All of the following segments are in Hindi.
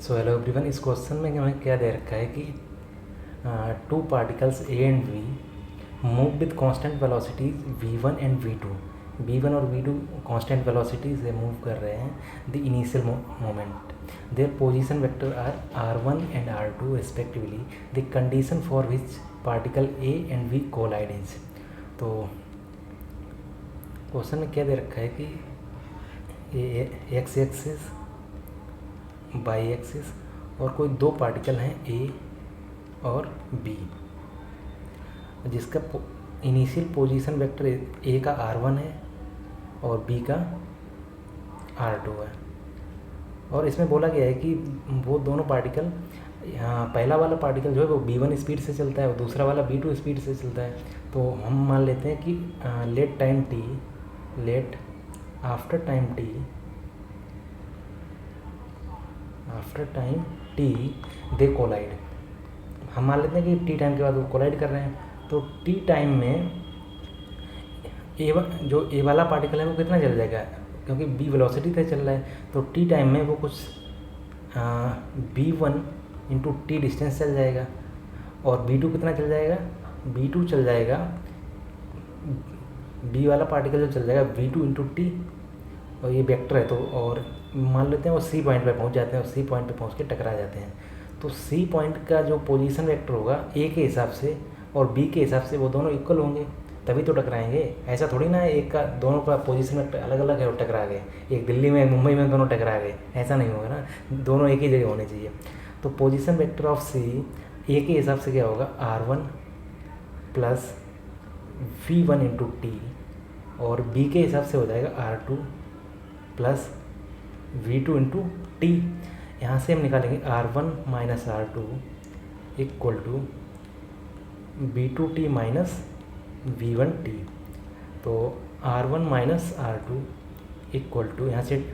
सो हेलो एवरीवन, इस क्वेश्चन में हमें क्या दे रखा है कि two particles A and V move with constant velocities v1 and v2। v1 और v2 कांस्टेंट वेलोसिटी से मूव कर रहे हैं the initial moment. Their position vector are r1 and r2 respectively. The condition for which particle a and v collide is. तो क्वेश्चन में क्या दे रखा है कि एक्स एक्सिस बाई एक्सिस और कोई दो पार्टिकल हैं ए और बी, जिसका इनिशियल पोजीशन वेक्टर ए का r1 है और बी का r2 है। और इसमें बोला गया है कि वो दोनों पार्टिकल, यहाँ पहला वाला पार्टिकल जो है वो v1 स्पीड से चलता है और दूसरा वाला v2 स्पीड से चलता है। तो हम मान लेते हैं कि लेट आफ्टर टाइम टी दे कोलाइड। हम मान लेते हैं कि टी टाइम के बाद वो कोलाइड कर रहे हैं। तो टी टाइम में ए वाला पार्टिकल है वो कितना चल जाएगा, क्योंकि बी वेलोसिटी से चल रहा है। तो टी टाइम में वो कुछ b1 इंटू टी डिस्टेंस चल जाएगा और b2 कितना चल जाएगा, b2 चल जाएगा, बी वाला पार्टिकल जो चल जाएगा v2 इंटू टी, और ये वेक्टर है। तो और मान लेते हैं वो सी पॉइंट पे पहुंच जाते हैं और सी पॉइंट पे पहुंच के टकरा जाते हैं। तो सी पॉइंट का जो पोजीशन वेक्टर होगा ए के हिसाब से और बी के हिसाब से वो दोनों इक्वल होंगे, तभी तो टकराएंगे। ऐसा थोड़ी ना है एक का दोनों का पोजीशन वेक्टर अलग अलग है और टकरा गए, एक दिल्ली में एक मुंबई में दोनों टकरा गए, ऐसा नहीं होगा ना, दोनों एक ही जगह होने चाहिए। तो पोजीशन वेक्टर ऑफ सी ए के हिसाब से क्या होगा, r1 plus v1 into T, और बी के हिसाब से हो जाएगा r2 plus v2 into T. यहाँ से हम निकालेंगे r1 minus r2 equal to v2t minus v1t। तो r1 minus r2 equal to, यहाँ से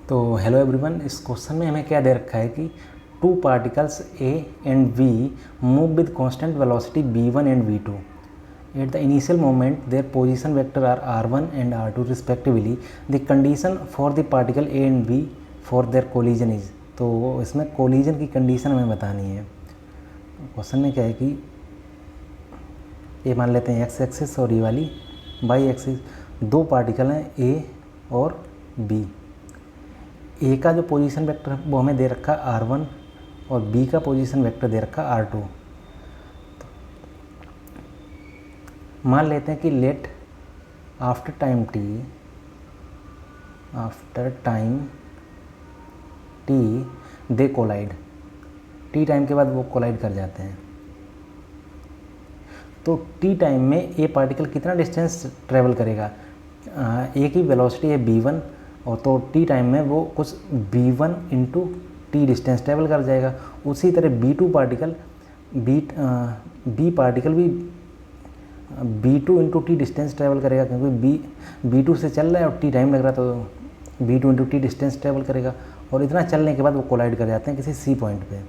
तो हेलो एवरीवन, इस क्वेश्चन में हमें क्या दे रखा है कि two particles A and V move with constant velocity v1 and v2 at the initial moment. Their position vector are r1 and r2 respectively. The condition for the particle A and B for their collision is. तो इसमें कोलिजन की कंडीशन हमें बतानी है। क्वेश्चन में क्या है कि ये मान लेते हैं एक्स एक्सिस और ये वाली बाई एक्सिस, दो पार्टिकल हैं ए और बी। ए का जो पोजीशन वेक्टर है वो हमें दे रखा r1 और बी का पोजीशन वेक्टर दे रखा r2। मान लेते हैं कि लेट आफ्टर टाइम टी दे कोलाइड। टी टाइम के बाद वो कोलाइड कर जाते हैं। तो टी टाइम में ए पार्टिकल कितना डिस्टेंस ट्रेवल करेगा, ए की वेलोसिटी है v1 और तो टी टाइम में वो कुछ b1 into T distance travel कर जाएगा। उसी तरह b2 पार्टिकल बी पार्टिकल भी b2 into T distance travel करेगा, क्योंकि b2 से चल रहा है और टी टाइम लग रहा है, तो b2 into T distance travel करेगा। और इतना चलने के बाद वो कोलाइड कर जाते हैं किसी सी पॉइंट पे।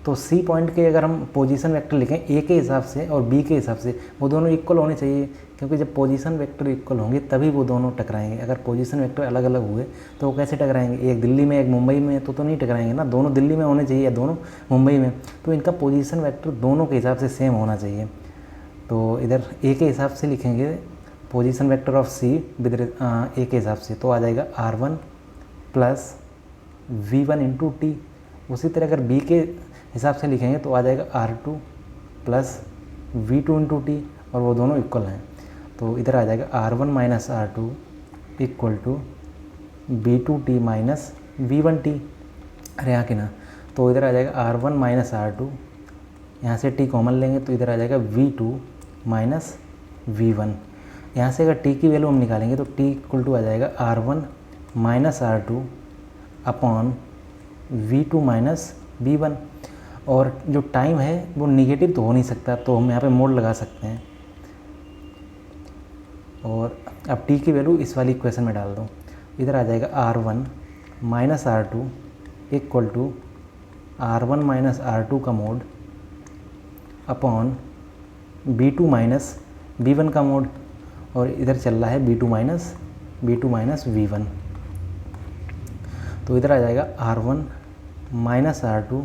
तो सी पॉइंट के अगर हम पोजीशन वेक्टर लिखें ए के हिसाब से और बी के हिसाब से, वो दोनों इक्वल होने चाहिए, क्योंकि जब पोजीशन वेक्टर इक्वल होंगे तभी वो दोनों टकराएंगे। अगर पोजीशन वेक्टर अलग अलग हुए तो वो कैसे टकराएंगे, एक दिल्ली में एक मुंबई में तो नहीं टकराएंगे ना, दोनों दिल्ली में होने चाहिए या दोनों मुंबई में। तो इनका पोजीशन वेक्टर दोनों के हिसाब से सेम होना चाहिए। तो इधर ए के हिसाब से लिखेंगे position vector of C with A के हिसाब से, तो आ जाएगा r1 plus v1 into T. उसी तरह अगर बी के हिसाब से लिखेंगे तो आ जाएगा r2 plus v2 into T, और वो दोनों इक्वल हैं। तो इधर आ जाएगा r1 minus r2 equal to v2t minus v1t। अरे यहाँ के ना, तो इधर आ जाएगा r1 माइनस r2, यहाँ से t कॉमन लेंगे तो इधर आ जाएगा v2 माइनस v1। यहाँ से अगर t की वैल्यू हम निकालेंगे तो t इक्वल टू आ जाएगा r1 minus r2 upon v2 minus v1। और जो टाइम है वो निगेटिव तो हो नहीं सकता, तो हम यहाँ पे मोड लगा सकते हैं। और अब t की वैल्यू इस वाली इक्वेशन में डाल दो, इधर आ जाएगा r1 minus r2 equal to r1 minus r2 का mode upon b2 minus b1 का मोड, और इधर चल रहा है b2 माइनस v1। तो इधर आ जाएगा r1 माइनस r2,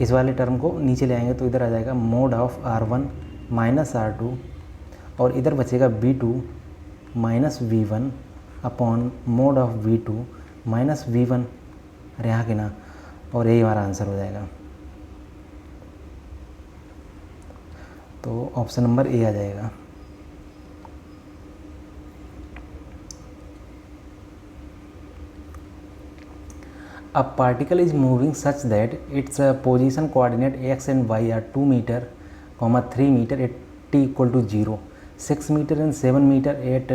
इस वाले टर्म को नीचे ले आएंगे तो इधर आ जाएगा mod of r1 minus r2, और इधर बचेगा b2 minus v1 upon mod of v2 minus v1, अरे यहाँ के ना, और यही हमारा आंसर हो जाएगा। तो ऑप्शन नंबर ए आ जाएगा। A particle is moving such that its position coordinate x and y are 2 meter, 3 meter at t equal to 0, 6 meter and 7 meter at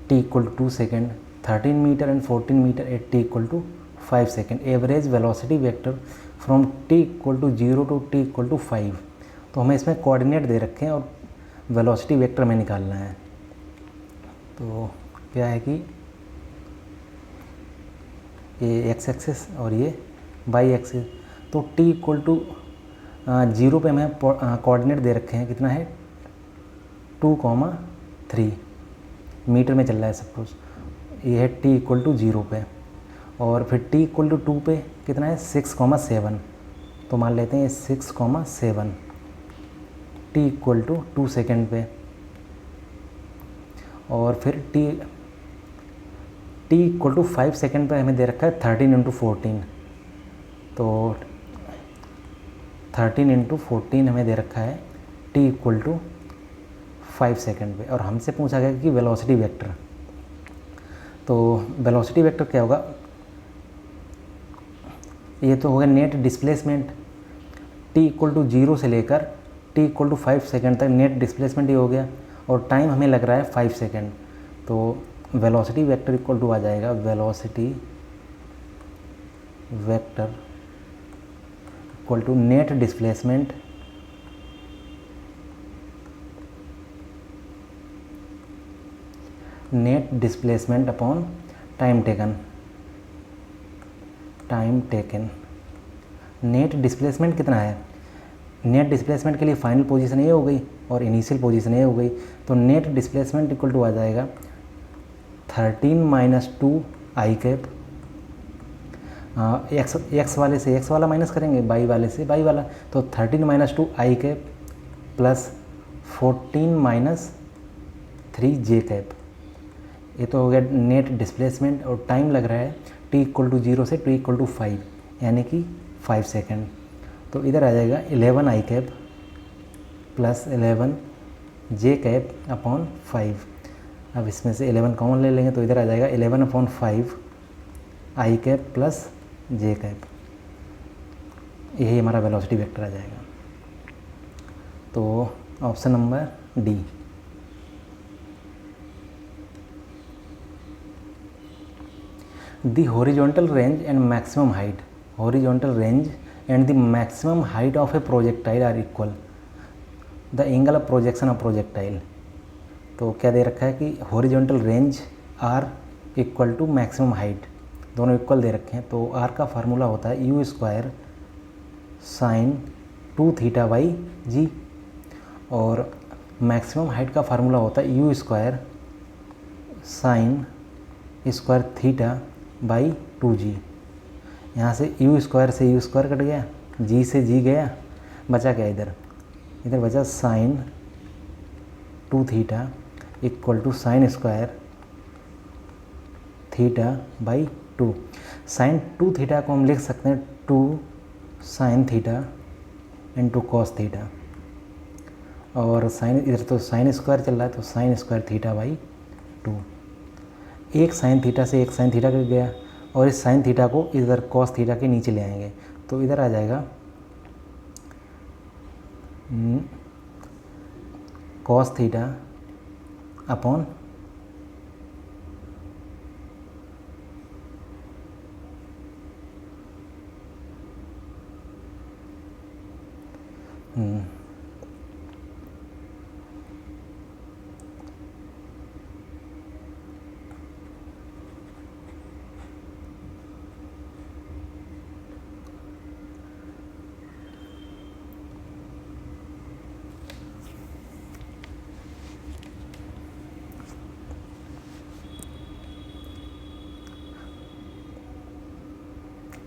t equal to 2 second, 13 meter and 14 meter at t equal to 5 second. Average velocity vector from t equal to 0 to t equal to 5. तो हमें इसमें कोऑर्डिनेट दे रखे हैं और वेलोसिटी वेक्टर हमें निकालना है। तो क्या है कि ये एक्स एक्सिस और ये वाई एक्सिस, तो t इक्वल टू 0 पे हमें कोऑर्डिनेट दे रखे हैं, कितना है 2,3 मीटर में चल रहा है सपोज, ये है t इक्वल टू 0 पे, और फिर t इक्वल टू 2 पे कितना है 6,7, तो मान लेते हैं 6,7, t इक्वल टू 2 सेकेंड पे, और फिर t इक्वल टू 5 सेकेंड पे हमें दे रखा है 13 × 14, तो 13 × 14 हमें दे रखा है t इक्वल टू 5 सेकेंड पे, और हमसे पूछा गया कि वेलोसिटी वेक्टर। तो वेलोसिटी वेक्टर क्या होगा, ये तो होगा net displacement, t equal to 0 से लेकर t इक्वल टू 5 सेकेंड तक नेट डिस्प्लेसमेंट ये हो गया, और टाइम हमें लग रहा है 5 सेकेंड। तो वेलोसिटी वेक्टर इक्वल टू आ जाएगा velocity vector equal to net displacement upon time taken. Net displacement कितना है, नेट डिस्प्लेसमेंट के लिए फाइनल पोजीशन ये हो गई और इनिशियल पोजीशन ये हो गई, तो नेट डिस्प्लेसमेंट इक्वल टू आ जाएगा 13 माइनस 2 आई कैप, एक्स वाले से एक्स वाला माइनस करेंगे, बाई वाले से बाई वाला, तो 13 माइनस 2 आई cap plus 14 minus 3 j cap. ये तो हो गया नेट डिस्प्लेसमेंट, और टाइम लग रहा है t इक्वल टू 0 से t इक्वल टू 5, यानी कि 5 सेकेंड। तो इधर आ जाएगा 11 आई कैप प्लस 11 जे कैप अपॉन 5। अब इसमें से 11 कॉमन ले लेंगे, तो इधर आ जाएगा 11/5 आई कैप प्लस जे कैप, यही हमारा वेलोसिटी वेक्टर आ जाएगा। तो option number D. The horizontal range and maximum height, horizontal range and the maximum height of a projectile are equal, the angle of projection of projectile। तो क्या दे रखा है कि horizontal range r equal to maximum height, दोनों इक्वल दे रखे हैं। तो r का फार्मूला होता है u स्क्वायर साइन 2θ/g, और मैक्सिमम हाइट का फार्मूला होता है u square sine square θ/2g। यहाँ से u स्क्वायर से u स्क्वायर कट गया, g से g गया, बचा क्या इधर बचा sine 2θ equal to sine square θ/2। Sine 2θ को हम लिख सकते हैं 2 साइन θ इंटू कॉस θ, और साइन इधर तो साइन स्क्वायर चल रहा है, तो साइन स्क्वायर θ/2। एक साइन θ से एक साइन θ कट गया, और इस साइन थीटा को इधर कॉस थीटा के नीचे ले आएंगे, तो इधर आ जाएगा cos theta upon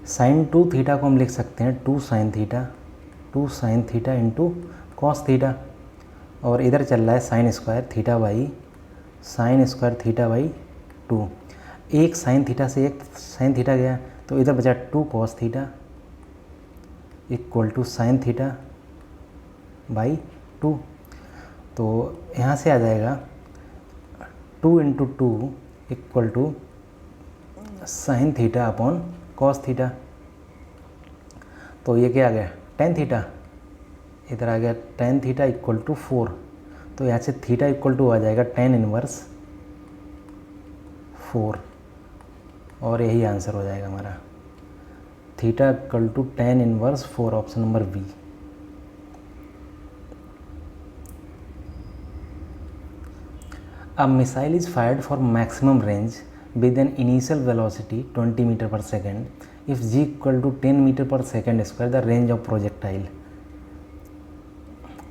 sine 2 theta को हम लिख सकते हैं 2 sine theta into cos theta, और इधर चल रहा है साइन स्क्वायर थीटा बाई 2। एक साइन थीटा से एक साइन थीटा गया तो इधर बचा 2 cos theta equal to sine theta by 2। तो यहाँ से आ जाएगा 2 into 2 equal to sine theta upon cos theta. तो ये क्या आ गया टेन थीटा, इधर आ गया टेन थीटा इक्वल टू 4। तो यहाँ से थीटा इक्वल टू आ जाएगा टेन इनवर्स 4, और यही आंसर हो जाएगा हमारा, theta equal to tan inverse 4, option number B. A missile is fired for maximum range with an initial velocity 20 meter per second. If g equal to 10 meter per second square, the range of projectile.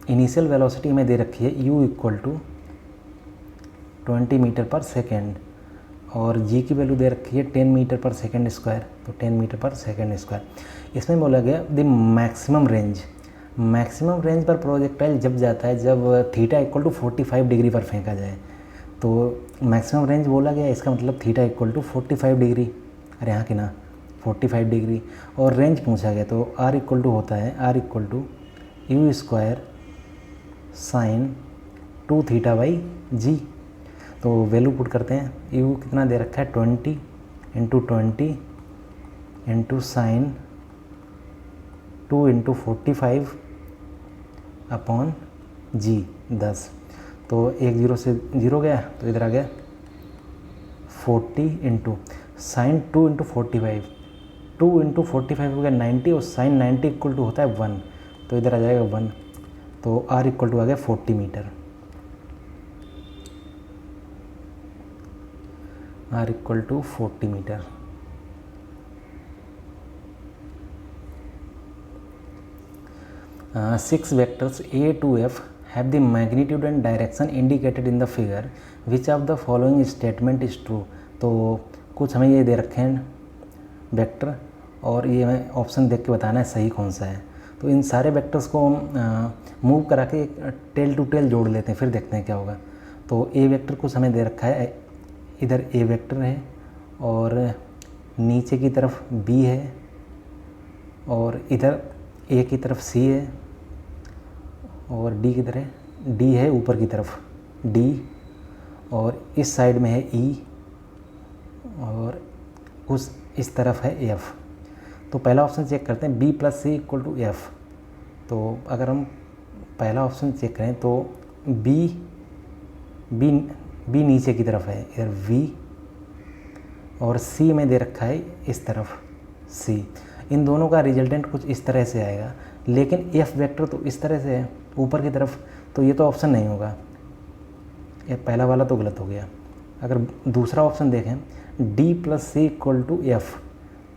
Initial velocity हमें दे रखी है u equal to 20 metre per second, और g की वैल्यू दे रखी है 10 मीटर पर सेकेंड स्क्वायर, तो 10 मीटर पर सेकेंड स्क्वायर। इसमें बोला गया द मैक्सिमम रेंज पर प्रोजेक्टाइल जब जाता है जब थीटा इक्वल टू 45 डिग्री पर फेंका जाए। तो मैक्सिमम रेंज बोला गया, इसका मतलब थीटा इक्वल टू 45 डिग्री, अरे यहाँ की ना 45 डिग्री, और रेंज पूछा गया तो r इक्वल टू होता है r equal to you square sine 2 theta by g. तो वैल्यू पुट करते हैं, u कितना दे रखा है 20 इंटू साइन 2 इंटू 45 अपॉन जी 10। तो एक जीरो से जीरो गया तो इधर आ गया 40 इंटू साइन 2 इंटू 45, 2 इंटू 45 हो गया 90, और साइन 90 इक्वल टू होता है 1, तो इधर आ जाएगा 1। तो r इक्वल टू आ गया 40 metre, r equal to 40 metre. Six vectors a to f have the magnitude and direction indicated in the figure. Which of the following statement is true? तो कुछ हमें ये दे रखे हैं वेक्टर, और ये हमें ऑप्शन देख के बताना है सही कौन सा है। तो इन सारे वेक्टर्स को हम मूव करा के टेल टू टेल जोड़ लेते हैं, फिर देखते हैं क्या होगा। तो ए वेक्टर कुछ हमें दे रखा है, इधर ए वेक्टर है और नीचे की तरफ बी है, और इधर ए की तरफ सी है, और डी किधर है, डी है ऊपर की तरफ डी, और इस साइड में है ई, और उस इस तरफ है एफ। तो पहला ऑप्शन चेक करते हैं, B plus C equal to F. तो अगर हम पहला ऑप्शन चेक करें तो बी नीचे की तरफ है, इधर वी, और सी में दे रखा है इस तरफ सी। इन दोनों का रिजल्टेंट कुछ इस तरह से आएगा, लेकिन एफ वेक्टर तो इस तरह से है ऊपर की तरफ, तो ये तो ऑप्शन नहीं होगा, ये पहला वाला तो गलत हो गया। अगर दूसरा ऑप्शन देखें, D plus C equal to F,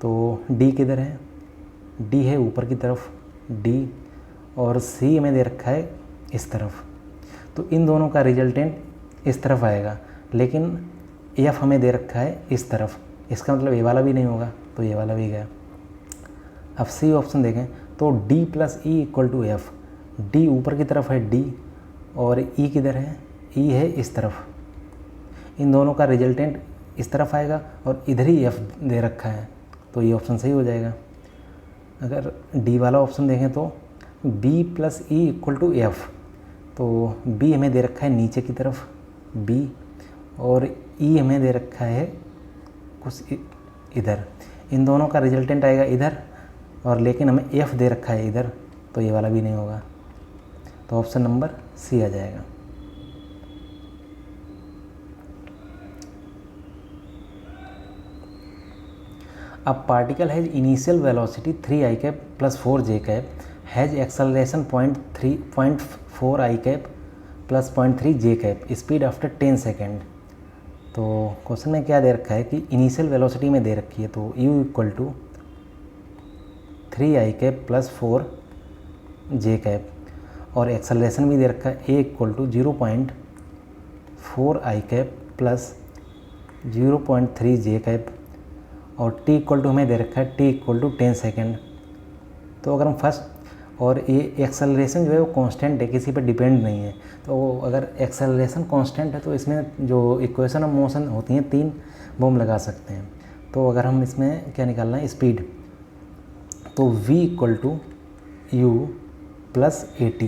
तो डी किधर है, डी है ऊपर की तरफ डी, और सी में दे रखा है इस तरफ। तो इन दोनों का रिजल्टेंट इस तरफ आएगा, लेकिन एफ हमें दे रखा है इस तरफ, इसका मतलब ये वाला भी नहीं होगा, तो ये वाला भी गया। अब सी ऑप्शन देखें तो D plus E equal to F, D ऊपर की तरफ है डी, और ई किधर है, ई है इस तरफ। इन दोनों का रिजल्टेंट इस तरफ आएगा, और इधर ही एफ दे रखा है, तो ये ऑप्शन सही हो जाएगा। अगर डी वाला ऑप्शन देखें तो B plus E equal to F, तो बी हमें दे रखा है नीचे की तरफ बी, और ई हमें दे रखा है कुछ इधर। इन दोनों का रिजल्टेंट आएगा इधर, और लेकिन हमें एफ दे रखा है इधर, तो ये वाला भी नहीं होगा, तो ऑप्शन नंबर सी आ जाएगा। अब particle has initial velocity 3i cap plus 4j cap has acceleration 0.4 I cap plus 0.3 J cap speed after 10 second. तो क्वेश्चन में क्या दे रखा है कि इनिशियल वेलोसिटी में दे रखी है, तो u equal to 3 I cap plus 4 J cap, और एक्सेलरेशन भी दे रखा है a equal to 0.4 I cap plus 0.3 J cap, और t इक्वल टू हमें दे रखा है t इक्वल टू 10 सेकेंड। तो अगर हम फर्स्ट, और ये एक्सेलरेशन जो है वो कांस्टेंट है, किसी पर डिपेंड नहीं है, तो अगर एक्सेलरेशन कांस्टेंट है तो इसमें जो इक्वेशन ऑफ मोशन होती हैं 3 वो हम लगा सकते हैं। तो अगर हम इसमें क्या निकालना है स्पीड, तो v equal to U plus A T,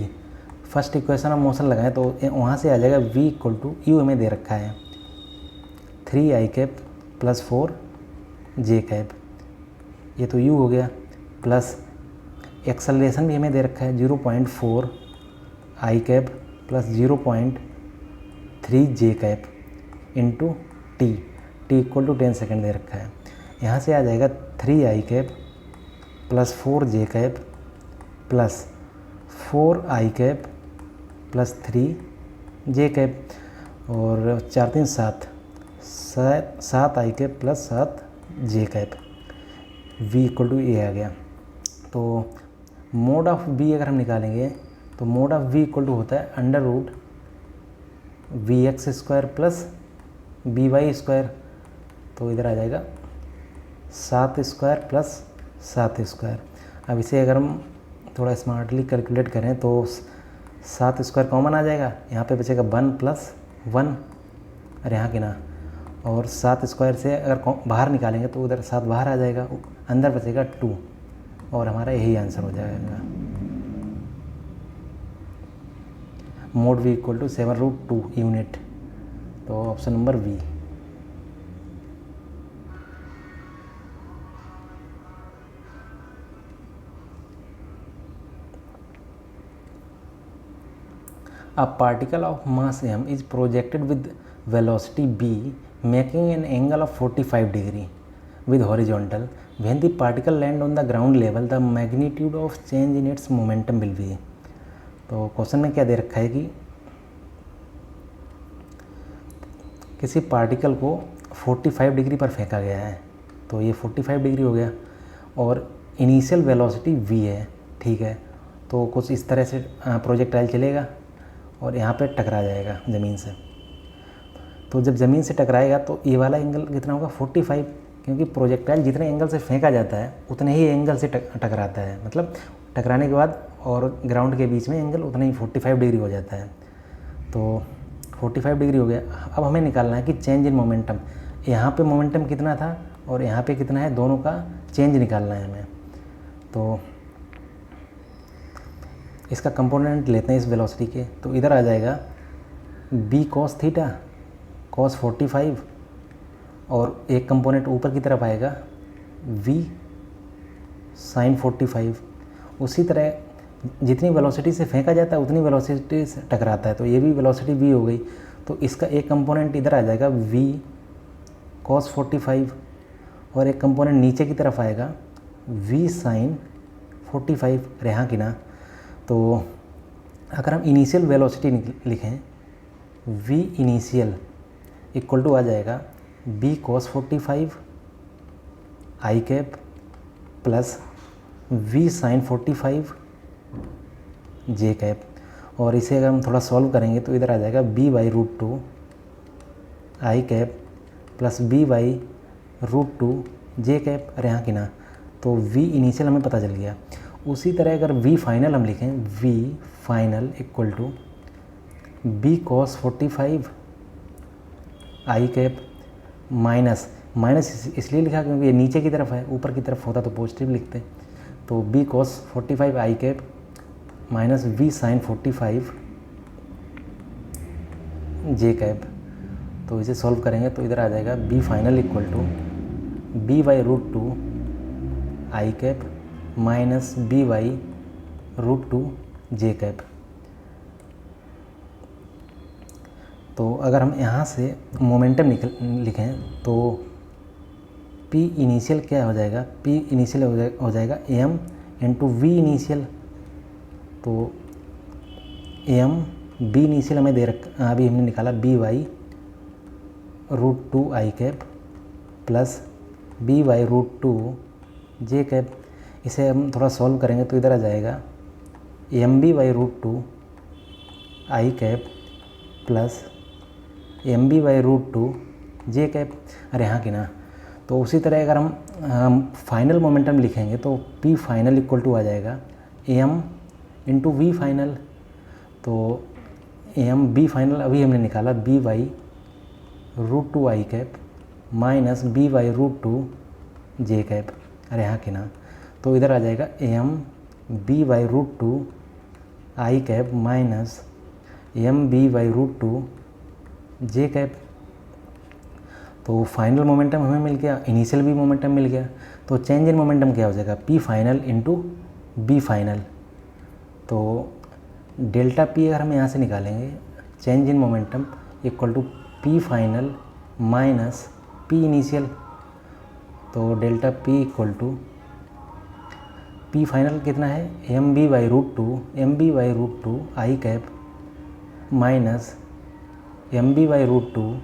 first equation of motion लगाएं तो वहाँ से आ जाएगा v इक्वल टू यू हमें दे रखा है 3 आई कैप प्लस 4 जे कैप, ये तो u हो गया, प्लस एक्सेलरेशन भी हमें दे रखा है 0.4 आई cap plus 0.3 J cap into t equal to 10 second दे रखा है। यहाँ से आ जाएगा 3 आई cap plus 4 J cap plus 4 i cap plus 3 j cap, और 4 3 7 i cap plus 7 j cap, v equal to a आ गया। तो मोड ऑफ v अगर हम निकालेंगे तो mod of v equal to होता है under root V X square plus B Y square, तो इधर आ जाएगा 7 स्क्वायर प्लस 7 स्क्वायर। अब इसे अगर हम थोड़ा स्मार्टली कैलकुलेट करें तो 7 स्क्वायर कॉमन आ जाएगा, यहाँ पे बचेगा 1 प्लस 1, और यहाँ की ना, और 7 स्क्वायर से अगर बाहर निकालेंगे तो उधर 7 बाहर आ जाएगा, अंदर बचेगा 2, और हमारा यही आंसर हो जाएगा। Mod v equal to 7√2 unit, तो option number B. A particle of mass m is projected with velocity b making an angle of 45 degree with horizontal. When the particle land on the ground level, the magnitude of change in its momentum will be। तो क्वेश्चन में क्या दे रखा है कि किसी पार्टिकल को 45 डिग्री पर फेंका गया है, तो ये 45 डिग्री हो गया, और इनिशियल वेलोसिटी v है, ठीक है। तो कुछ इस तरह से प्रोजेक्टाइल चलेगा और यहाँ पे टकरा जाएगा ज़मीन से। तो जब ज़मीन से टकराएगा तो ये वाला एंगल कितना होगा 45, क्योंकि प्रोजेक्टाइल जितने एंगल से फेंका जाता है उतने ही एंगल से टकराता है, मतलब टकराने के बाद और ग्राउंड के बीच में एंगल उतना ही 45 डिग्री हो जाता है। तो 45 डिग्री हो गया। अब हमें निकालना है कि चेंज इन मोमेंटम, यहाँ पे मोमेंटम कितना था और यहाँ पे कितना है, दोनों का चेंज निकालना है हमें। तो इसका कंपोनेंट लेते हैं इस वेलोसिटी के, तो इधर आ जाएगा b cos थीटा cos 45, और एक कंपोनेंट ऊपर की तरफ आएगा v sin 45। उसी तरह जितनी वेलोसिटी से फेंका जाता है उतनी वेलोसिटी से टकराता है, तो ये भी वेलोसिटी v हो गई। तो इसका एक कंपोनेंट इधर आ जाएगा v cos 45, और एक कंपोनेंट नीचे की तरफ आएगा v sin 45 यहाँ की ना। तो अगर हम इनिशियल वेलोसिटी लिखें, v इनिशियल इक्वल टू आ जाएगा b cos 45 I cap plus v sin 45 J cap, और इसे अगर हम थोड़ा सॉल्व करेंगे तो इधर आ जाएगा b/√2 I cap plus b/√2 J cap, और यहाँ की ना। तो v इनिशियल हमें पता चल गया। उसी तरह अगर v फाइनल हम लिखें, v final equal to b cos 45 I cap minus इसलिए लिखा क्योंकि ये नीचे की तरफ है, ऊपर की तरफ होता तो पॉजिटिव लिखते। तो b cos 45 I cap minus v sin 45 J cap. तो इसे सॉल्व करेंगे तो इधर आ जाएगा b final equal to b/√2 I cap minus b/√2 J cap. तो अगर हम यहाँ से मोमेंटम लिखें तो p इनिशियल क्या हो जाएगा, p इनिशियल हो जाएगा m इंटू v इनिशियल, तो एम बी इनिशियल हमें दे रखा, अभी हमने निकाला b by root two I cap plus B by root two j cap. इसे हम थोड़ा सॉल्व करेंगे तो इधर आ जाएगा m b by root two I cap plus m b by root two j cap. अरे हाँ कि ना। तो उसी तरह अगर हम फाइनल मोमेंटम लिखेंगे तो पी फाइनल इक्वल टू आ जाएगा एम इंटू वी फाइनल। तो एम बी फाइनल अभी हमने निकाला b by root two I cap minus b by root two j cap. अरे हाँ कि ना। तो इधर आ जाएगा m b by root two I cap minus M b by root two j cap. तो फाइनल मोमेंटम हमें मिल गया, इनिशियल भी मोमेंटम मिल गया। तो चेंज इन मोमेंटम क्या हो जाएगा, p final into b final. तो डेल्टा पी अगर हम यहाँ से निकालेंगे, change in momentum equal to p final minus p initial. तो delta p equal to p final कितना है, m b by root two I cap minus M b by root two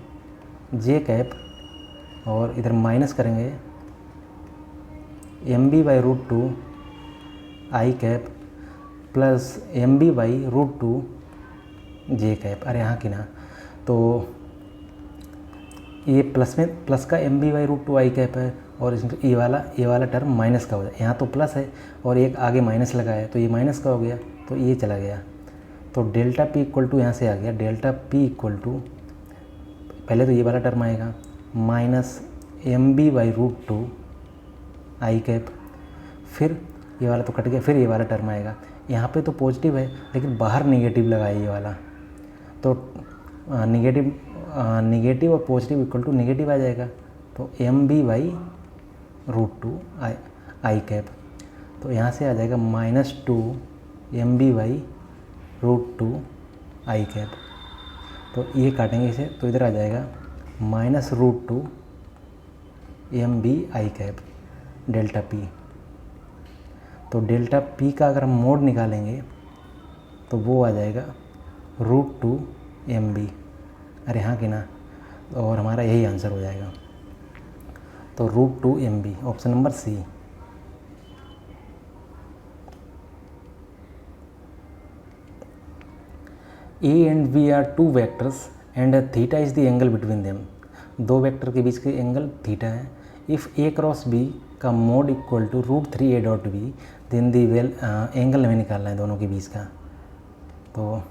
j cap, और इधर माइनस करेंगे m B by root two I cap plus m B by root two j cap. अरे हाँ कि ना। तो ये प्लस में प्लस का M B by root two I cap है, और इसमें ये वाला टर्म माइनस का हो जाए। यहाँ तो प्लस है और एक आगे माइनस लगा है तो ये माइनस का हो गया, तो ये चला गया। तो डेल्टा पी इक्वल टू यहाँ से आ गया, डेल्टा पी इक्वल टू पहले तो ये वाला टर्म आएगा minus M B by root two I cap, फिर ये वाला तो कट गया, फिर ये वाला टर्म आएगा। यहाँ पे तो पॉजिटिव है लेकिन बाहर नेगेटिव लगा है ये वाला, तो नेगेटिव और पॉजिटिव इक्वल टू नेगेटिव आ जाएगा। तो M B by root two I cap, तो यहाँ से आ जाएगा minus two M B by root two I cap. तो ये काटेंगे इसे तो इधर आ जाएगा minus root two M B I cap delta P. तो डेल्टा पी का अगर हम मोड निकालेंगे तो वो आ जाएगा रूट टू एम बी। अरे हाँ कि ना। और हमारा यही आंसर हो जाएगा। तो root two M B, option number C. A and B are two vectors and theta is the angle between them. दो वेक्टर के बीच के एंगल थीटा है। इफ़ ए क्रॉस बी का mod equal to root three A dot B, then the angle हमें निकालना है दोनों के बीच का। तो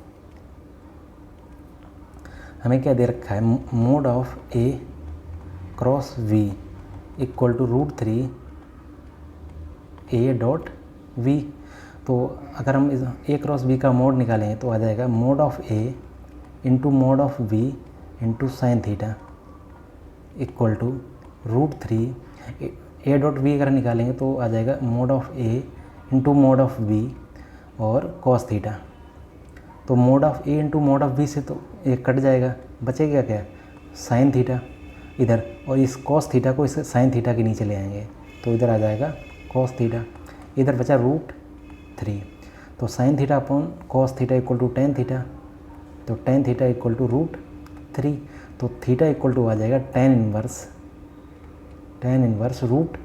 हमें क्या दे रखा है, mod of A cross V equal to root three A dot V. तो अगर हम इस ए क्रॉस बी का मोड निकालेंगे तो आ जाएगा mod of A into mod of B into sine theta equal to root three A dot B अगर निकालेंगे तो आ जाएगा mod of A into mod of B और कॉस थीटा। तो mod of A into mod of B से तो एक कट जाएगा, बचेगा क्या, साइन थीटा इधर, और इस कॉस थीटा को इस साइन थीटा के नीचे ले आएंगे तो इधर आ जाएगा कॉस थीटा, इधर बचा रूट थ्री। तो sine theta upon cos theta equal to tan theta, तो tan theta equal to root three. तो थीटा इक्वल टू आ जाएगा टेन इन्वर्स रूट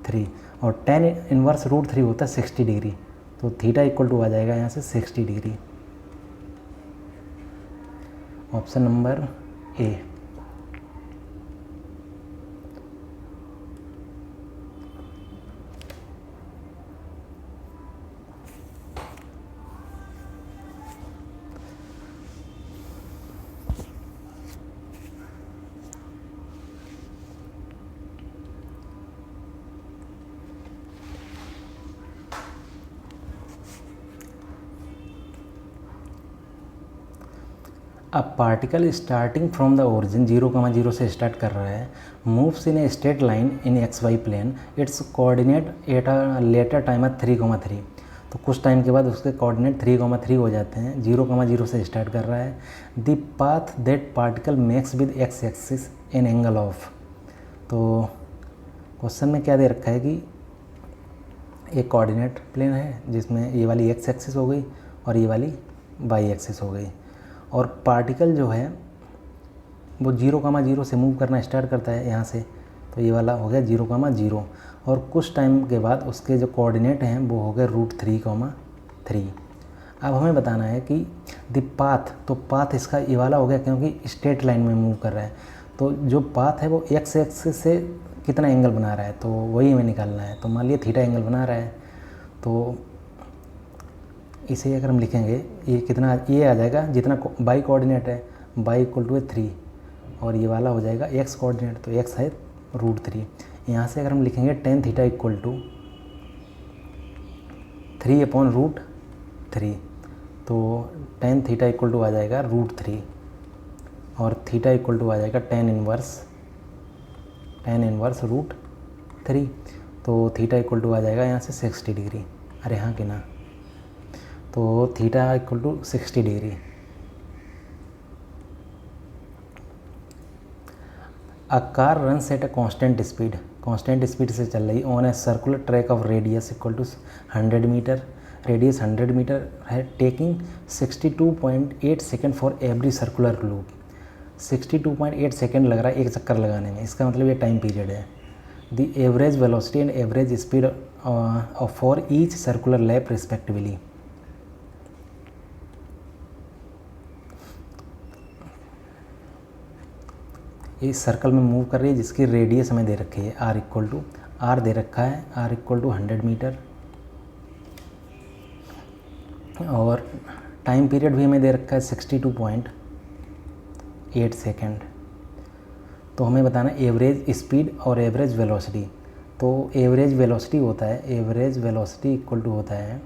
थ्री, और टेन इन्वर्स रूट थ्री होता है 60 डिग्री। तो थीटा इक्वल टू आ जाएगा यहाँ से 60 डिग्री, ऑप्शन नंबर ए। अब particle starting from the origin 0,0 से स्टार्ट कर रहा है, moves in a straight line in x y plane, it's coordinate at a later time at 3,3। तो कुछ टाइम के बाद उसके कोऑर्डिनेट 3,3 हो जाते हैं, 0,0 से स्टार्ट कर रहा है। The path that particle makes with x axis an angle of. तो क्वेश्चन में क्या दे रखा है कि एक कोऑर्डिनेट प्लेन है जिसमें ये वाली एक्स एक्सिस हो गई और ये वाली वाई एक्सिस हो गई। और पार्टिकल जो है वो 0,0 से मूव करना स्टार्ट करता है यहाँ से, तो ये वाला हो गया 0,0 और कुछ टाइम के बाद उसके जो कोऑर्डिनेट हैं वो हो गए √3,3। अब हमें बताना है कि द पाथ, तो पाथ इसका ये वाला हो गया क्योंकि स्ट्रेट लाइन में मूव कर रहा है, तो जो पाथ है वो एक्स एक्सिस से कितना एंगल बना रहा है, तो वही हमें निकालना है। तो मान लिया थीटा एंगल बना रहा है, तो इसे अगर हम लिखेंगे ये कितना, ये आ जाएगा जितना बाई कोऑर्डिनेट है, बाई इक्वल टू 3 और ये वाला हो जाएगा एक्स कोऑर्डिनेट, तो एक्स है √3। यहाँ से अगर हम लिखेंगे tan थीटा इक्वल टू 3/√3, तो tan थीटा इक्वल टू आ जाएगा √3 और थीटा इक्वल टू आ जाएगा tan इनवर्स √3, तो थीटा इक्वल टू आ जाएगा यहाँ से 60 डिग्री। अरे हाँ कि ना, तो theta equal to 60 degree. A car runs at a constant speed से चल रही on a circular track of radius equal to 100 metre, radius 100 metre है, taking 62.8 second for every circular loop. 62.8 second लग रहा है एक चक्कर लगाने में, इसका मतलब ये टाइम पीरियड है। The average velocity and average speed for each circular lap respectively. इस सर्कल में मूव कर रही है जिसकी रेडियस हमें दे रखी है आर दे रखा है, आर इक्वल टू 100 मीटर और टाइम पीरियड भी हमें दे रखा है 62.8 सेकेंड। तो हमें बताना एवरेज स्पीड और एवरेज वेलोसिटी। तो एवरेज वेलोसिटी होता है, एवरेज वेलोसिटी इक्वल टू होता है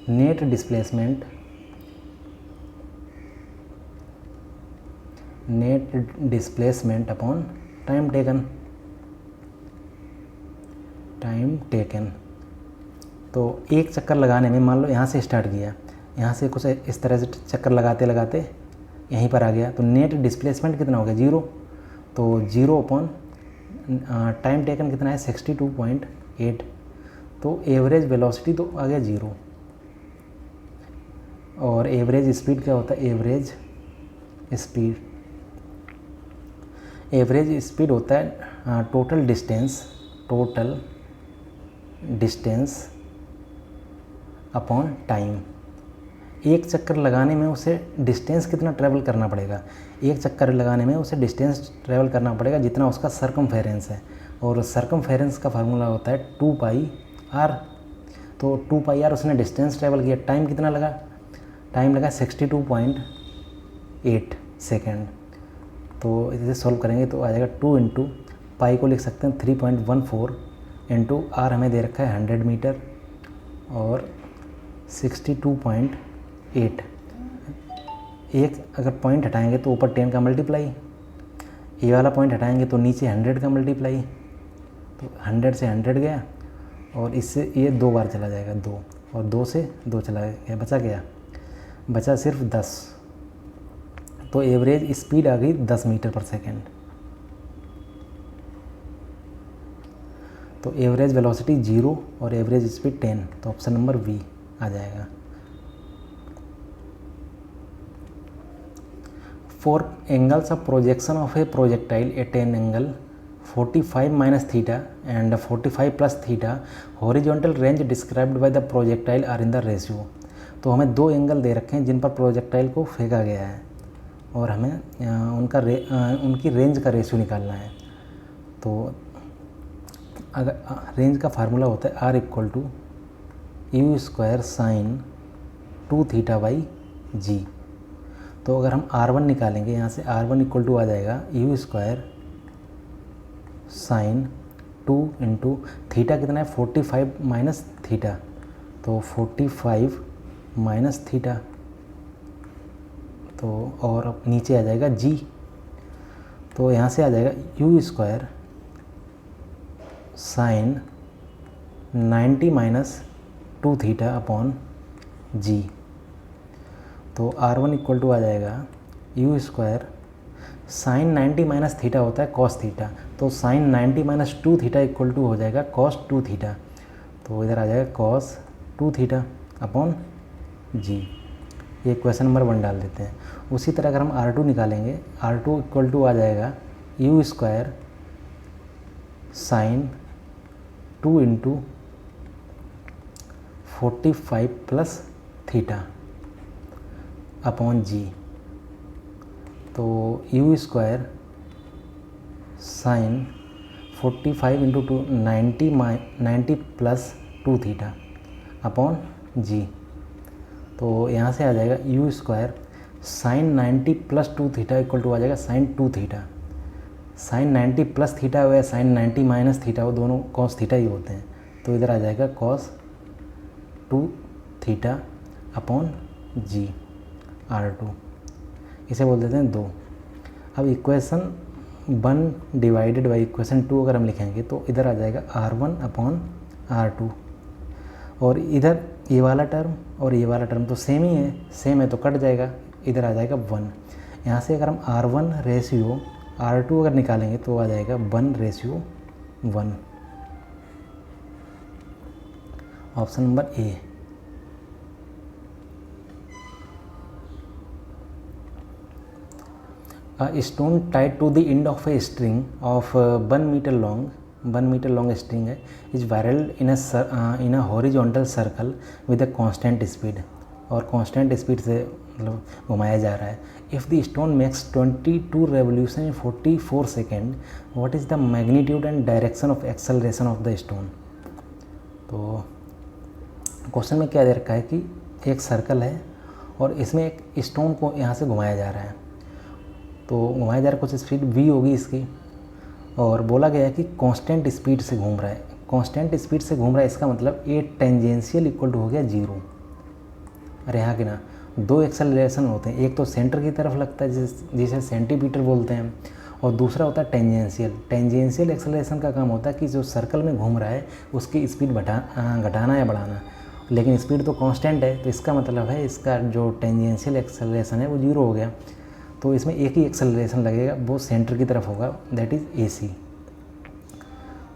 net displacement upon time taken. तो एक चक्कर लगाने में मान लो यहाँ से स्टार्ट किया, यहाँ से कुछ इस तरह से चक्कर लगाते लगाते यहीं पर आ गया, तो नेट डिस्प्लेसमेंट कितना हो गया 0, तो 0 अपॉन टाइम टेकन कितना है 62.8, तो एवरेज वेलोसिटी तो आ गया 0। और एवरेज स्पीड क्या होता है, एवरेज स्पीड होता है टोटल डिस्टेंस अपॉन टाइम। एक चक्कर लगाने में उसे डिस्टेंस कितना ट्रैवल करना पड़ेगा, एक चक्कर लगाने में उसे डिस्टेंस ट्रैवल करना पड़ेगा जितना उसका सरकमफेरेंस है, और सरकमफेरेंस का फार्मूला होता है 2πr। तो 2πr उसने डिस्टेंस ट्रैवल किया, टाइम कितना लगा, टाइम लगा 62.8 सेकेंड। तो इसे सॉल्व करेंगे तो आ जाएगा 2 इंटू पाई को लिख सकते हैं 3.14 इंटू आर हमें दे रखा है 100 मीटर और 62.8। एक अगर पॉइंट हटाएंगे तो ऊपर 10 का मल्टीप्लाई, ये वाला पॉइंट हटाएंगे तो नीचे 100 का मल्टीप्लाई, तो 100 से 100 गया और इससे ये 2 बार चला जाएगा 2, और 2 से 2 चला गया, बचा सिर्फ 10। तो एवरेज स्पीड आ गई 10 मीटर पर सेकेंड। तो एवरेज वेलोसिटी 0 और एवरेज स्पीड 10, तो ऑप्शन नंबर बी आ जाएगा। For angles of projection of a projectile at an angle 45 minus theta and 45 plus theta, horizontal range described by the projectile are in the ratio. तो हमें 2 एंगल दे रखे हैं जिन पर प्रोजेक्टाइल को फेंका गया है और हमें उनकी रेंज का रेशियो निकालना है। तो अगर रेंज का फार्मूला होता है are equal to you square sine 2 theta by g. तो अगर हम R1 निकालेंगे यहाँ से, R1 इक्वल टू आ जाएगा u square sine 2 into theta कितना है 45 माइनस थीटा, तो 45 माइनस थीटा, तो और नीचे आ जाएगा जी। तो यहाँ से आ जाएगा u square sine 90 minus 2 theta upon g. तो R1 इक्वल टू आ जाएगा u square sine 90 minus theta होता है कॉस थीटा, तो sine 90 minus 2 theta equal to हो जाएगा कॉस 2 थीटा। तो इधर आ जाएगा कॉस 2 थीटा अपॉन जी। ये क्वेश्चन नंबर 1 डाल देते हैं। उसी तरह अगर हम R2 निकालेंगे, R2 इक्वल टू आ जाएगा u square sine 2 into 45 plus theta upon g. तो u square sine 45 into 2 90 plus 2 theta upon g. तो यहाँ से आ जाएगा u square sine 90 plus 2 theta equal to आ जाएगा sine 2 theta. Sine 90 plus theta हो या साइन 90 माइनस थीटा हो, दोनों कॉस थीटा ही होते हैं। तो इधर आ जाएगा कॉस 2 थीटा अपॉन जी R2। इसे बोल देते हैं 2। अब इक्वेशन 1 डिवाइडेड बाई इक्वेशन 2 अगर हम लिखेंगे तो इधर आ जाएगा R1 अपॉन R2। और इधर ये वाला टर्म और ये वाला टर्म तो सेम ही है, सेम है तो कट जाएगा, इधर आ जाएगा 1। यहाँ से अगर हम R1 रेशियो R2 अगर निकालेंगे तो आ जाएगा 1 ratio 1। Option number A. A stone tied to the end of a string of 1 meter long string है is whirled in a horizontal circle with a constant speed, और constant speed से मतलब घुमाया जा रहा है। If the stone makes 22 revolution in 44 seconds, what is the magnitude and direction of acceleration of the stone? तो क्वेश्चन में क्या दे रखा है कि एक सर्कल है और इसमें एक स्टोन को यहाँ से घुमाया जा रहा है। तो घुमाया जा रहा है, कुछ स्पीड v होगी इसकी, और बोला गया है कि कांस्टेंट स्पीड से घूम रहा है। कांस्टेंट स्पीड से घूम रहा है, इसका मतलब ए टेंजेंशियल इक्वल टू हो गया 0। अरे हाँ कि ना, 2 एक्सेलरेशन होते हैं, एक तो सेंटर की तरफ लगता है जिसे सेंटीमीटर बोलते हैं, और दूसरा होता है टेंजेंशियल। टेंजेंशियल एक्सेलरेशन का काम होता है कि जो सर्कल में घूम रहा है उसकी स्पीड घटाना या बढ़ाना, लेकिन स्पीड तो कांस्टेंट है, तो इसका मतलब है इसका जो टेंजेंशियल एक्सेलरेशन है वो 0 हो गया। तो इसमें एक ही एक्सेलरेशन लगेगा, वो सेंटर की तरफ होगा, दैट इज़ AC।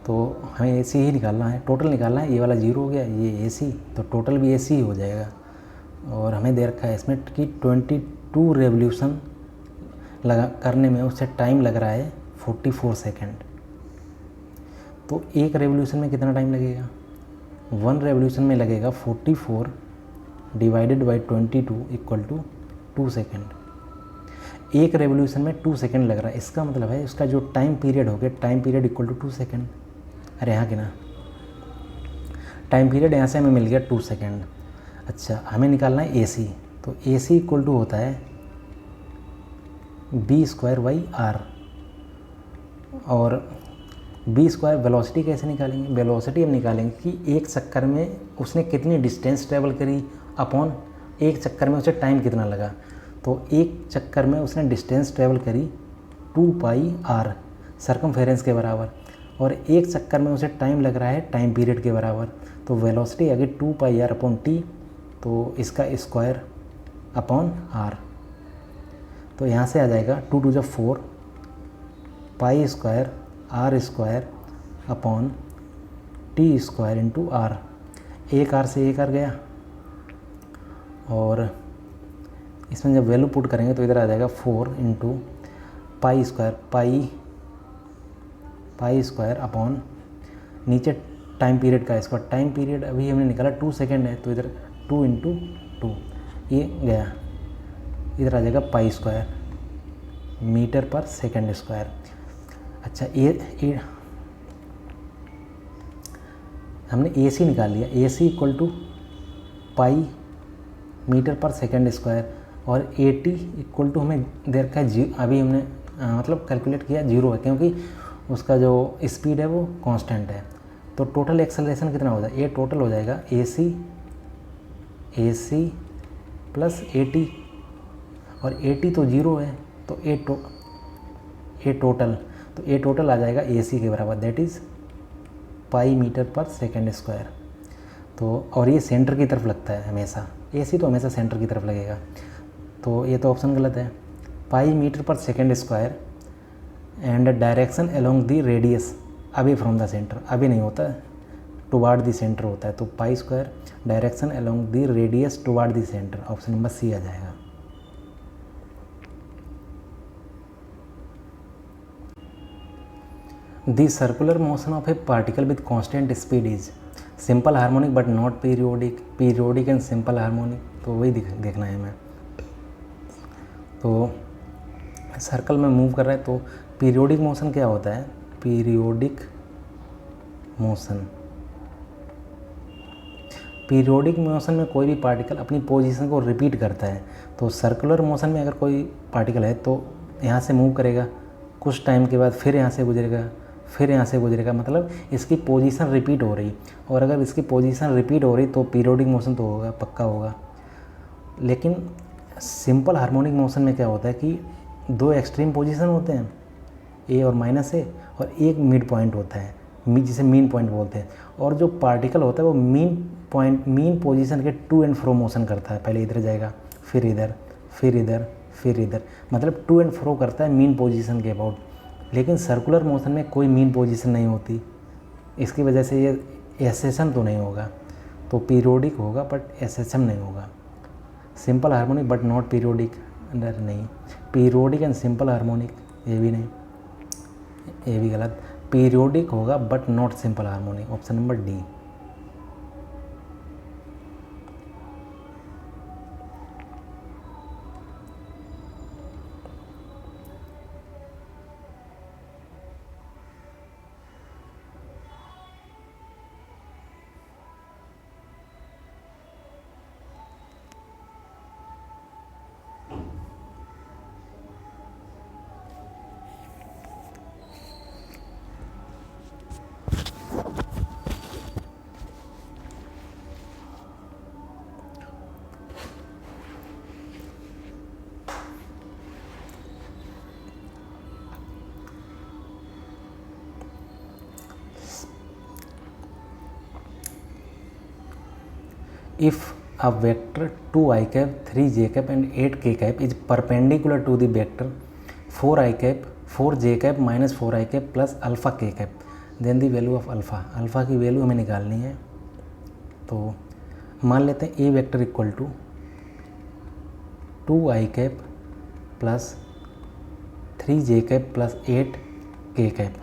तो हमें AC ही निकालना है, टोटल निकालना है। ये वाला 0 हो गया, ये AC, तो टोटल भी AC ही हो जाएगा। और हमें दे रखा है इसमें कि 22 रेवोल्यूशन करने में उससे टाइम लग रहा है 44 सेकेंड। तो एक रेवोल्यूशन में कितना टाइम लगेगा? 1 रेवोल्यूशन में लगेगा 44 divided by 22 equal to 2 second. एक रेवोल्यूशन में 2 सेकेंड लग रहा है, इसका मतलब है उसका जो टाइम पीरियड हो गया, time period equal to 2 second. अरे हाँ कि ना, टाइम पीरियड यहाँ से हमें मिल गया 2 सेकेंड। अच्छा, हमें निकालना है AC। तो AC इक्वल टू होता है B²/R। और B² वेलोसिटी कैसे निकालेंगे? वेलोसिटी हम निकालेंगे कि एक चक्कर में उसने कितनी डिस्टेंस ट्रेवल करी अपॉन एक चक्कर में उसे टाइम कितना लगा। तो एक चक्कर में उसने डिस्टेंस ट्रेवल करी 2πr सर्कमफेरेंस के बराबर, और एक चक्कर में उसे टाइम लग रहा है टाइम पीरियड के बराबर। तो वेलोसिटी आ गई 2πr अपॉन t, तो इसका स्क्वायर अपॉन r। तो यहाँ से आ जाएगा 2 × 4 π² r² upon t² into r। एक r से एक r गया, और इसमें जब वैल्यू पुट करेंगे तो इधर आ जाएगा 4 इंटू π² अपॉन नीचे टाइम पीरियड का स्क्वायर। टाइम पीरियड अभी हमने निकाला 2 सेकेंड है, तो इधर 2 इंटू 2 ये गया, इधर आ जाएगा π² मीटर पर सेकेंड स्क्वायर। अच्छा, ये हमने AC निकाल लिया, AC equal to pi metre per second square, और AT इक्वल टू हमें दे रखा है अभी हमने मतलब कैलकुलेट किया 0 है, क्योंकि उसका जो स्पीड है वो कांस्टेंट है। तो टोटल एक्सेलरेशन कितना हो जाएगा? ये टोटल हो जाएगा AC प्लस AT, और AT तो 0 है, तो ये टोटल आ जाएगा AC के बराबर, that is pi metre per second square. तो और ये सेंटर की तरफ लगता है हमेशा, AC तो हमेशा सेंटर की तरफ लगेगा, तो ये तो ऑप्शन गलत है। पाई metre per second square and direction along the radius away from the centre, अभी नहीं होता है, टुवार्ड द सेंटर होता है, तो pi square direction along the radius toward the centre, option number C आ जाएगा। The circular motion of a particle with constant speed is simple harmonic but not periodic, periodic and simple harmonic, तो वही देखना है हमें। तो सर्कल में मूव कर रहा है, तो पीरियोडिक मोशन क्या होता है? पीरियोडिक मोशन, पीरियोडिक मोशन में कोई भी पार्टिकल अपनी पोजीशन को रिपीट करता है। तो सर्कुलर मोशन में अगर कोई पार्टिकल है तो यहाँ से मूव करेगा, कुछ टाइम के बाद फिर यहाँ से गुजरेगा, फिर यहाँ से गुजरेगा, मतलब इसकी पोजीशन रिपीट हो रही। और अगर इसकी पोजीशन रिपीट हो रही तो पीरियोडिक मोशन तो होगा, पक्का होगा। लेकिन सिंपल हार्मोनिक मोशन में क्या होता है कि दो एक्सट्रीम पोजीशन होते हैं, ए और माइनस ए, और एक मिड पॉइंट होता है, जिसे मीन पॉइंट बोलते हैं। और जो पार्टिकल होता है वो मीन पोजीशन के टू एंड फ्रो मोशन करता है। पहले इधर जाएगा, फिर इधर, फिर इधर, फिर इधर, मतलब टू एंड फ्रो करता है मीन पोजीशन के अबाउट। लेकिन सर्कुलर मोशन में कोई मीन पोजीशन नहीं होती, इसकी वजह से ये एसेशन तो नहीं होगा, तो पीरियोडिक होगा बट एसेशन नहीं होगा। Simple harmonic but not periodic, अंदर नहीं, पीरियोडिक एंड सिंपल हार्मोनिक, ये भी नहीं, ये भी गलत। पीरियोडिक होगा but not simple harmonic, option number D. If a vector 2i cap, 3j cap and 8k cap is perpendicular to the vector 4i cap, 4j cap minus 4i cap plus alpha k cap, then the value of alpha, alpha की वैल्यू हमें निकालनी है। तो मान लेते हैं a vector equal to 2i cap plus 3j cap plus 8k cap।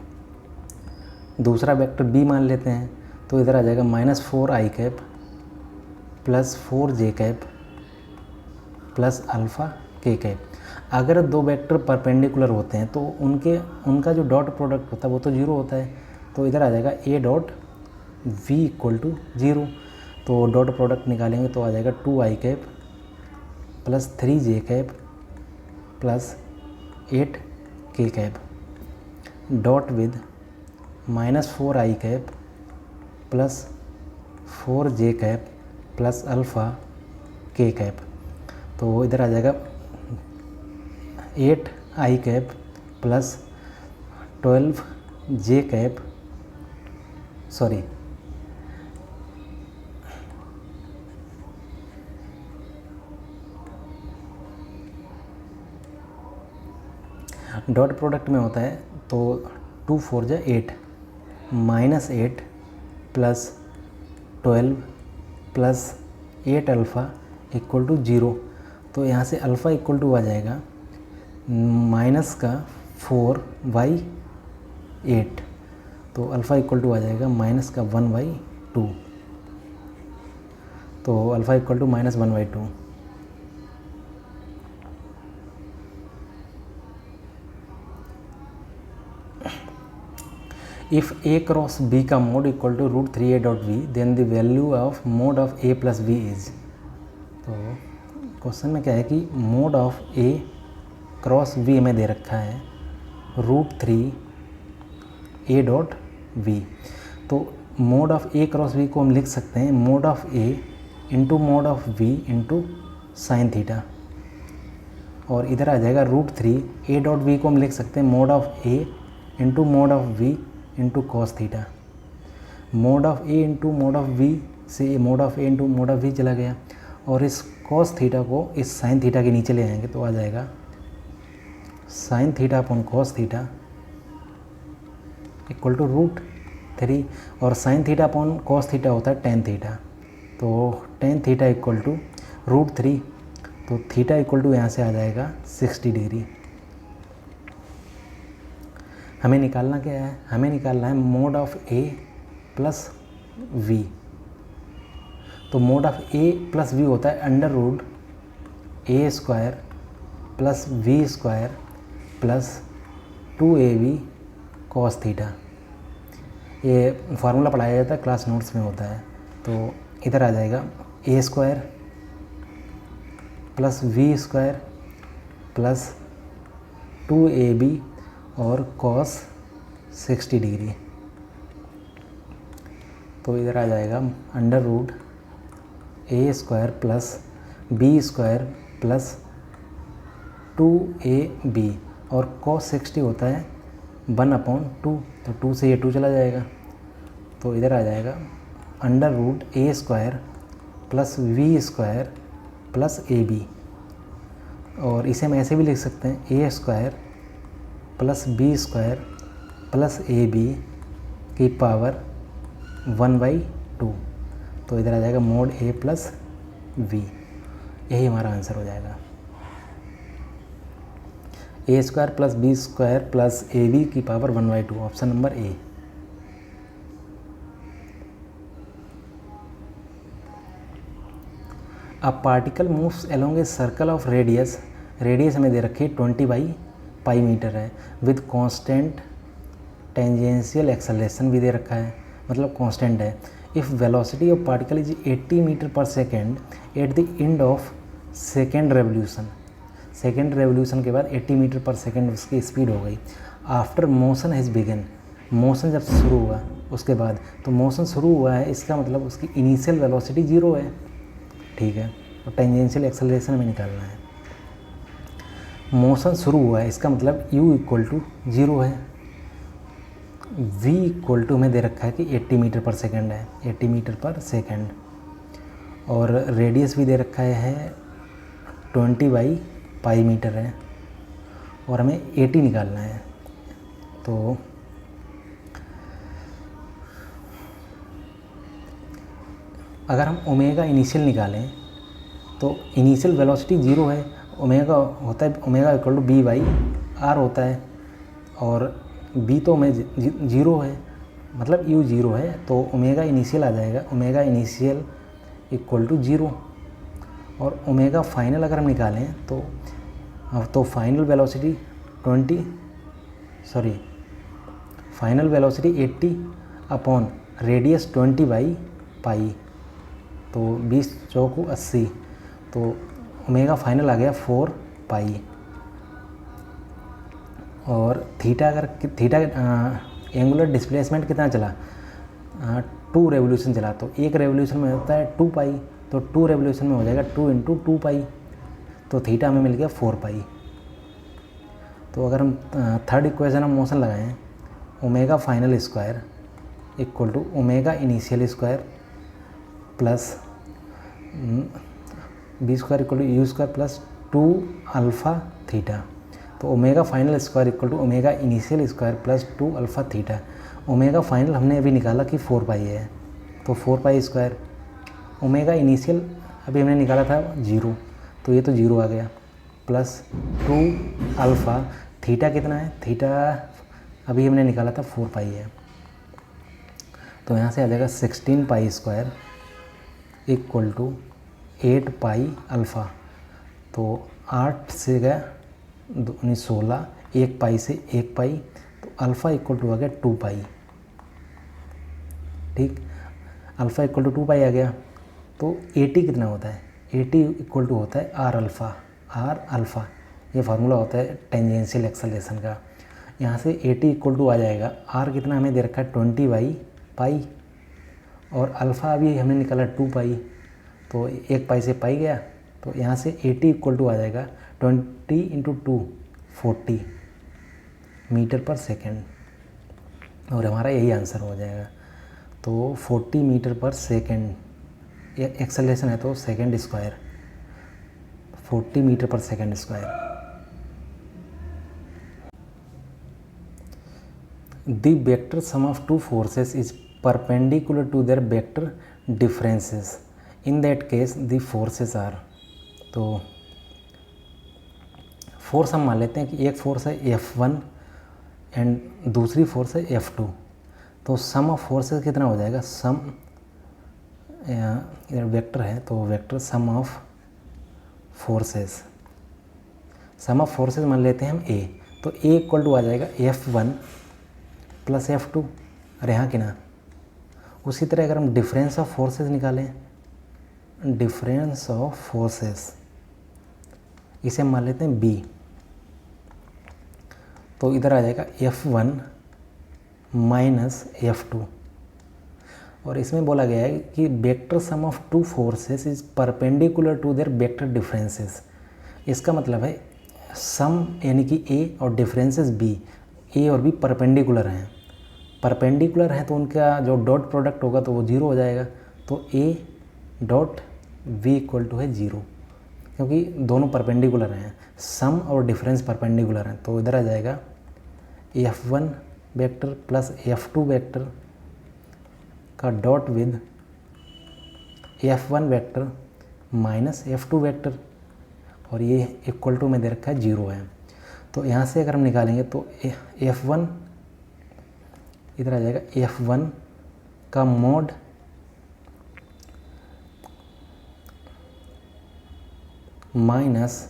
दूसरा वेक्टर b मान लेते हैं, तो इधर आ जाएगा minus 4i cap plus 4j cap plus alpha K cap. अगर दो वेक्टर परपेंडिकुलर होते हैं तो उनका जो डॉट प्रोडक्ट होता है वो तो जीरो होता है, तो इधर आ जाएगा a dot v equal to zero. तो डॉट प्रोडक्ट निकालेंगे तो आ जाएगा 2i cap plus 3j cap plus 8k cap dot with minus 4i cap plus 4j cap plus alpha K cap. तो इधर आ जाएगा 8i cap plus 12j cap, sorry dot product में होता है तो 2 4 जा 8 minus 8 plus 12 plus 8 alpha equal to 0। तो यहाँ से अल्फ़ा इक्वल टू आ जाएगा माइनस का 4/8, तो अल्फ़ा इक्वल टू आ जाएगा माइनस का 1/2, तो alpha equal to minus 1/2। If a cross b का mod equal to √3a dot V, then the value of mod of a plus V is. तो क्वेश्चन में क्या है कि mod of a cross v हमें दे रखा है √3a डॉट वी। तो mod of a cross v को हम लिख सकते हैं mod of a into mod of v into sine theta, और इधर आ जाएगा √3a डॉट वी को हम लिख सकते हैं mod of a into mod of v into cos theta. Mode of a into mod of v से mode of a into mod of v चला गया, और इस कॉस थीटा को इस साइन थीटा के नीचे ले आएंगे तो आ जाएगा sine theta upon cos theta equal to 3 और sine theta upon cos theta होता है टेन थीटा, तो टेन थीटा इक्वल टू √3, तो थीटा इक्वल टू यहाँ से आ जाएगा 60 डिग्री। हमें निकालना क्या है, हमें निकालना है mod of a plus v. तो mod of a plus v होता है under root a² plus v² plus 2ab cos theta. ये फार्मूला पढ़ाया जाता है, क्लास नोट्स में होता है। तो इधर आ जाएगा a² plus v² plus 2ab और cos 60 डिग्री। तो इधर आ जाएगा under root a² plus b² plus 2ab और cos 60 होता है 1/2, तो 2 से ये 2 चला जाएगा। तो इधर आ जाएगा under root a² plus v² plus ab, और इसे हम ऐसे भी लिख सकते हैं a² plus b² plus ab की पावर 1/2। तो इधर आ जाएगा मोड a प्लस v, यही हमारा आंसर हो जाएगा। a² plus b² plus ab की power 1/2, option number A. A particle moves along a circle of radius, radius हमें दे रखी है 20/π मीटर है, विद कांस्टेंट टेंजेंशियल एक्सेलरेशन भी दे रखा है, मतलब कांस्टेंट है। If velocity of particle is 80 metre per second at the end of second revolution, second revolution के बाद 80 मीटर पर सेकेंड उसकी स्पीड हो गई। After motion has begun, motion जब शुरू हुआ उसके बाद, तो मोशन शुरू हुआ है इसका मतलब उसकी इनिशियल वेलोसिटी 0 है, ठीक है। और टेंजेंशियल एक्सेलरेशन में निकालना है। मोशन शुरू हुआ है इसका मतलब u इक्वल टू 0 है, v इक्वल टू हमें दे रखा है कि 80 मीटर पर सेकेंड है, 80 मीटर पर सेकेंड, और रेडियस भी दे रखा है 20/π मीटर है, और हमें 80 निकालना है। तो अगर हम ओमेगा इनिशियल निकालें तो इनिशियल वेलोसिटी 0 है, ओमेगा होता है ओमेगा इक्वल टू b/r होता है, और b तो में 0 है, मतलब u 0 है, तो ओमेगा इनिशियल आ जाएगा, ओमेगा इनिशियल इक्वल टू 0। और ओमेगा फाइनल अगर हम निकालें तो final velocity final velocity 80 upon radius 20/π, तो 20 चौकू 80, तो ओमेगा फाइनल आ गया 4π। और थीटा एंगुलर डिस्प्लेसमेंट कितना चला, 2 रेवोल्यूशन चला, तो एक रेवोल्यूशन में होता है 2π, तो 2 रेवोल्यूशन में हो जाएगा 2 × 2π, तो थीटा हमें मिल गया 4π। तो अगर हम थर्ड इक्वेशन हम मोशन लगाएं, omega final square equal to omega initial square plus b² equal to u² plus 2α theta, तो omega final square equal to omega initial square plus 2α theta. Omega final हमने अभी निकाला कि 4π है, तो 4π², ओमेगा इनिशियल अभी हमने निकाला था 0, तो ये तो 0 आ गया, प्लस 2α, थीटा कितना है, थीटा अभी हमने निकाला था 4π है, तो यहाँ से आ जाएगा 16π² इक्वल टू 8πα, तो 8 से गया 16, 1π से 1π, तो अल्फ़ा इक्वल टू आ गया 2π, ठीक। अल्फ़ा इक्वल टू 2π आ गया, तो 80 कितना होता है, 80 इक्वल टू होता है r∝, ये फार्मूला होता है टेंजेंशियल एक्सेलरेशन का। यहाँ से 80 इक्वल टू आ जाएगा, r कितना हमें दे रखा है 20/π, और अल्फ़ा अभी हमने निकाला 2π, तो 1π से π गया, तो यहाँ से 80 इक्वल टू आ जाएगा 20 × 2 40 मीटर पर सेकेंड, और हमारा यही आंसर हो जाएगा। तो 40 मीटर पर सेकेंड एक्सेलरेशन है, तो second square, 40 metre per second square. The vector sum of two forces is perpendicular to their vector differences, in that case the forces are. तो फोर्स हम मान लेते हैं कि एक फोर्स है F1 एंड दूसरी फोर्स है F2। तो सम ऑफ फोर्सेस कितना हो जाएगा, सम वेक्टर है तो vector sum of forces, sum of forces मान लेते हैं हम A। तो A इक्वल टू आ जाएगा F1 प्लस F2, अरे हाँ कि ना। उसी तरह अगर हम डिफरेंस ऑफ फोर्सेस निकालें, डिफरेंस ऑफ फोर्सेस इसे हम मान लेते हैं B। तो इधर आ जाएगा F1 माइनस F2, और इसमें बोला गया है कि vector sum of two forces is perpendicular to their vector differences. इसका मतलब है सम यानी कि A और डिफरेंसेस B, A और B परपेंडिकुलर हैं। परपेंडिकुलर हैं तो उनका जो डॉट प्रोडक्ट होगा तो वो जीरो हो जाएगा। तो A dot V equal to है जीरो, क्योंकि दोनों परपेंडिकुलर हैं, सम और डिफरेंस परपेंडिकुलर हैं। तो इधर आ जाएगा F1 vector plus F2 vector का dot with F1 vector minus F2 vector, और ये इक्वल टू में दे रखा है जीरो है। तो यहाँ से अगर हम निकालेंगे तो F1 इधर आ जाएगा F1 का मोड माइनस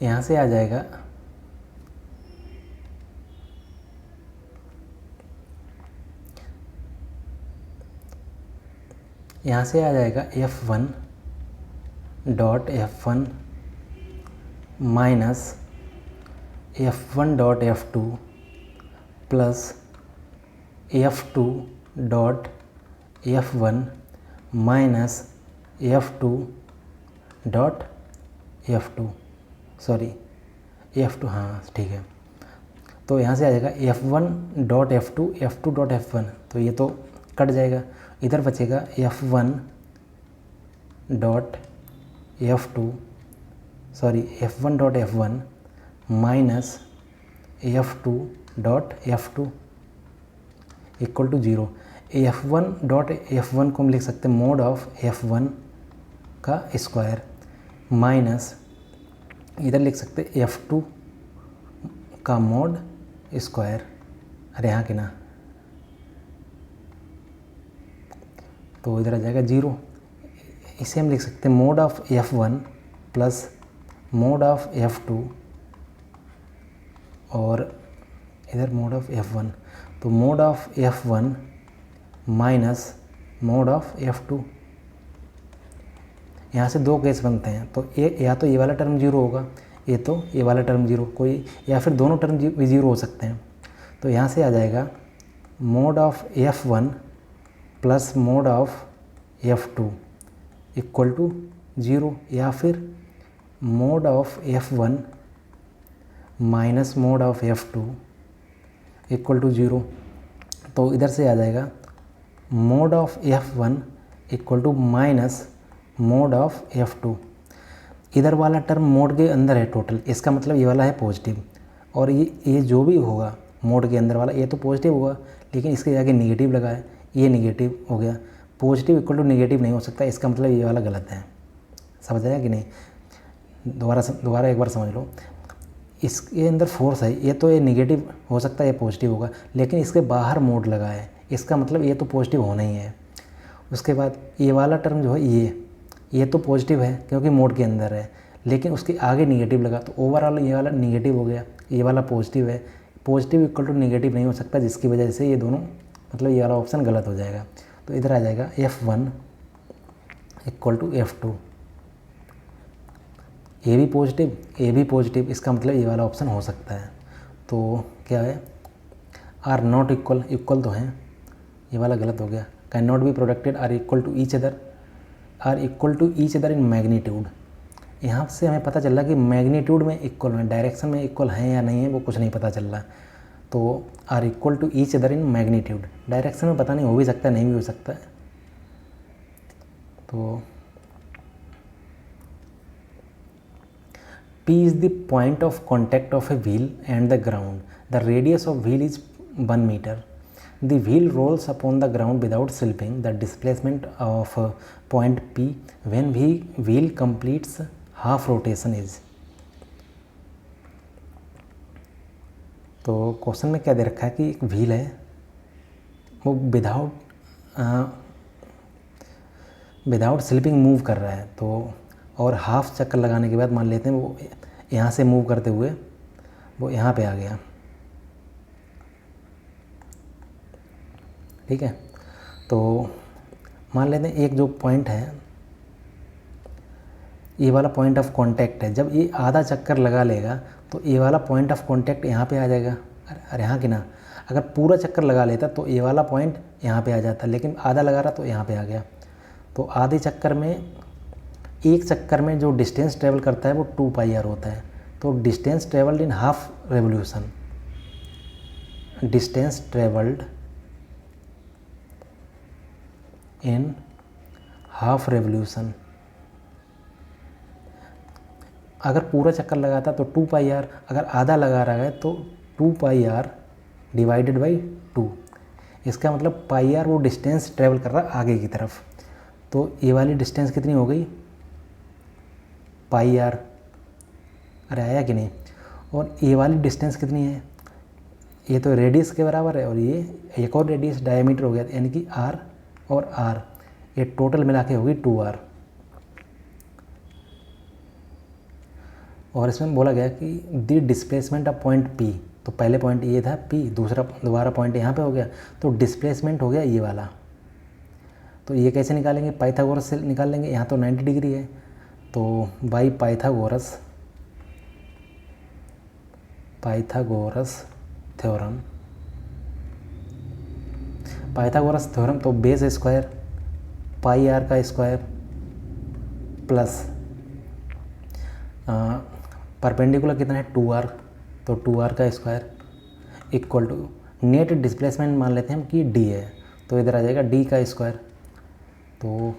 यहाँ से आ जाएगा F1 dot F1 minus F1 dot F2 plus F2 dot F1 minus F2 dot F2, sorry F2, हाँ ठीक है। तो यहाँ से आ जाएगा F1 dot F2, F2 dot F1, तो ये तो कट जाएगा। इधर बचेगा F1 dot F2, sorry F1 dot F1 minus F2 dot F2 equal to zero. F1 dot F1 को हम लिख सकते हैं मोड ऑफ F1 का स्क्वायर माइनस इधर लिख सकते हैं F2 का मोड स्क्वायर, अरे यहाँ कि ना। तो इधर आ जाएगा जीरो। इसे हम लिख सकते हैं mod of F1 plus mod of F2 और इधर मोड ऑफ F1, तो mod of F1 minus mod of F2। यहाँ से दो केस बनते हैं, तो या तो ये वाला टर्म जीरो होगा, ये वाला टर्म जीरो, कोई या फिर दोनों टर्म भी जीरो हो सकते हैं। तो यहाँ से आ जाएगा mod of F1 plus mod of F2 equal to zero, या फिर mod of F1 minus mod of F2 equal to zero. तो इधर से आ जाएगा mod of F1 equal to minus mod of F2। इधर वाला टर्म मोड के अंदर है टोटल, इसका मतलब ये वाला है पॉजिटिव, और ये जो भी होगा मोड के अंदर वाला ये तो पॉजिटिव होगा, लेकिन इसके आगे नेगेटिव लगा है, ये नेगेटिव हो गया। पॉजिटिव इक्वल टू नेगेटिव नहीं हो सकता, इसका मतलब ये वाला गलत है। समझ आया कि नहीं? दोबारा एक बार समझ लो। इसके अंदर फोर्स है, ये तो ये नेगेटिव हो सकता है, ये पॉजिटिव होगा, लेकिन इसके बाहर मोड लगा है, इसका मतलब ये तो पॉजिटिव होना ही है। उसके बाद ये वाला टर्म जो है ये तो पॉजिटिव है क्योंकि मोड के अंदर है, लेकिन उसके आगे नेगेटिव लगा, तो ओवरऑल ये वाला नेगेटिव हो गया, ये वाला पॉजिटिव है। पॉजिटिव इक्वल टू नेगेटिव नहीं हो सकता, जिसकी वजह से ये दोनों मतलब ये वाला ऑप्शन गलत हो जाएगा। तो इधर आ जाएगा F1 इक्वल टू F2, ये भी पॉजिटिव, इसका मतलब ये वाला ऑप्शन हो सकता है। तो क्या है, आर नॉट इक्वल तो हैं, ये वाला गलत हो गया। Can not be producted are equal to each other in magnitude, यहाँ से हमें पता चल रहा कि मैग्नीट्यूड में इक्वल है, डायरेक्शन में इक्वल हैं या नहीं है वो कुछ नहीं पता चल रहा। तो are equal to each other in magnitude, direction में पता नहीं, हो भी सकता है नहीं भी हो सकता है। तो P is the point of contact of a wheel and the ground. The radius of wheel is 1 meter. The wheel rolls upon the ground without slipping. The displacement of point P when wheel completes half rotation is. तो क्वेश्चन में क्या दे रखा है कि एक व्हील है वो विदाउट स्लिपिंग मूव कर रहा है, तो और हाफ चक्कर लगाने के बाद मान लेते हैं वो यहाँ से मूव करते हुए वो यहाँ पे आ गया, ठीक है। तो मान लेते हैं एक जो पॉइंट है ये वाला पॉइंट ऑफ कांटेक्ट है, जब ये आधा चक्कर लगा लेगा तो ये वाला पॉइंट ऑफ कांटेक्ट यहाँ पे आ जाएगा। अरे यहाँ की ना, अगर पूरा चक्कर लगा लेता तो ये वाला पॉइंट यहाँ पे आ जाता, लेकिन आधा लगा रहा तो यहाँ पे आ गया। तो आधे चक्कर में, एक चक्कर में जो डिस्टेंस ट्रेवल करता है वो 2πr होता है। तो distance travelled in half revolution, distance travelled in half revolution, अगर पूरा चक्कर लगाता तो 2πr, अगर आधा लगा रहा है तो 2πr डिवाइडेड बाई 2। इसका मतलब πr वो डिस्टेंस ट्रेवल कर रहा है आगे की तरफ। तो ये वाली डिस्टेंस कितनी हो गई, πr, अरे आया कि नहीं। और ये वाली डिस्टेंस कितनी है, ये तो रेडियस के बराबर है और ये एक और रेडियस डायमीटर हो गया, यानी कि r और r, ये टोटल मिला के होगी 2r। और इसमें बोला गया कि the displacement of point P, तो पहले पॉइंट ये था P, दूसरा दोबारा पॉइंट यहाँ पे हो गया, तो डिस्प्लेसमेंट हो गया ये वाला। तो ये कैसे निकालेंगे, पाइथागोरस से निकाल लेंगे, यहाँ तो 90 डिग्री है, तो by Pythagoras theorem, Pythagoras theorem, तो बेस स्क्वायर πr का स्क्वायर प्लस परपेंडिकुलर कितना है 2r, तो 2r का square equal to net displacement मान लेते हैं हम कि d है, तो इधर आ जाएगा d का स्क्वायर, तो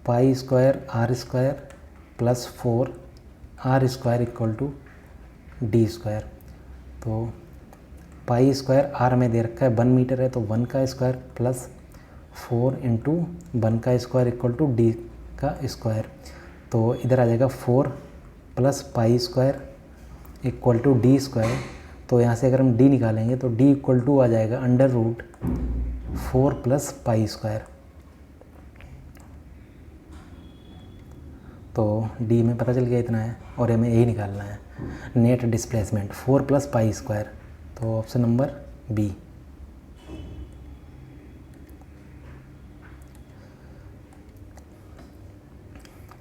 pi square r square plus 4r square equal to d square. तो पाई स्क्वायर r में दे रखा है 1 मीटर है, तो 1 का स्क्वायर प्लस 4 इंटू 1 का स्क्वायर इक्वल टू d का स्क्वायर। तो इधर आ जाएगा 4 plus pi square equal to d square. तो यहाँ से अगर हम d निकालेंगे तो d इक्वल टू आ जाएगा under root 4 plus pi square. तो d में पता चल गया इतना है, और हमें यही निकालना है net displacement 4 plus pi square. तो option number B.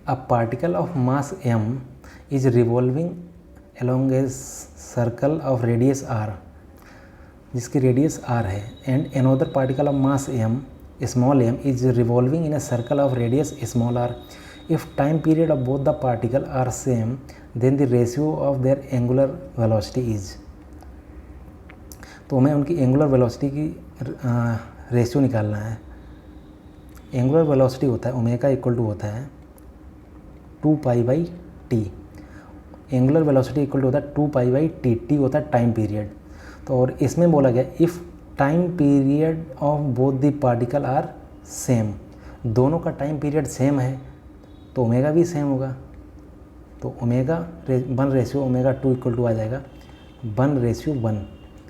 A particle of mass m is revolving along a circle of radius r, जिसकी रेडियस r है, and another particle of mass m, small m, is revolving in a circle of radius small r. If time period of both the particle are same, then the ratio of their angular velocity is. तो हमें उनकी एंगुलर वेलोसिटी की रेशियो निकालना है। एंगुलर वेलोसिटी होता है ओमेगा इक्वल टू होता है 2π/t, angular velocity equal to होता है 2π/t, t होता है टाइम पीरियड। तो और इसमें बोला गया if time period of both the particle are same, दोनों का टाइम पीरियड सेम है तो ओमेगा भी सेम होगा। तो ओमेगा 1/2 ओमेगा 2 इक्वल टू आ जाएगा 1/1।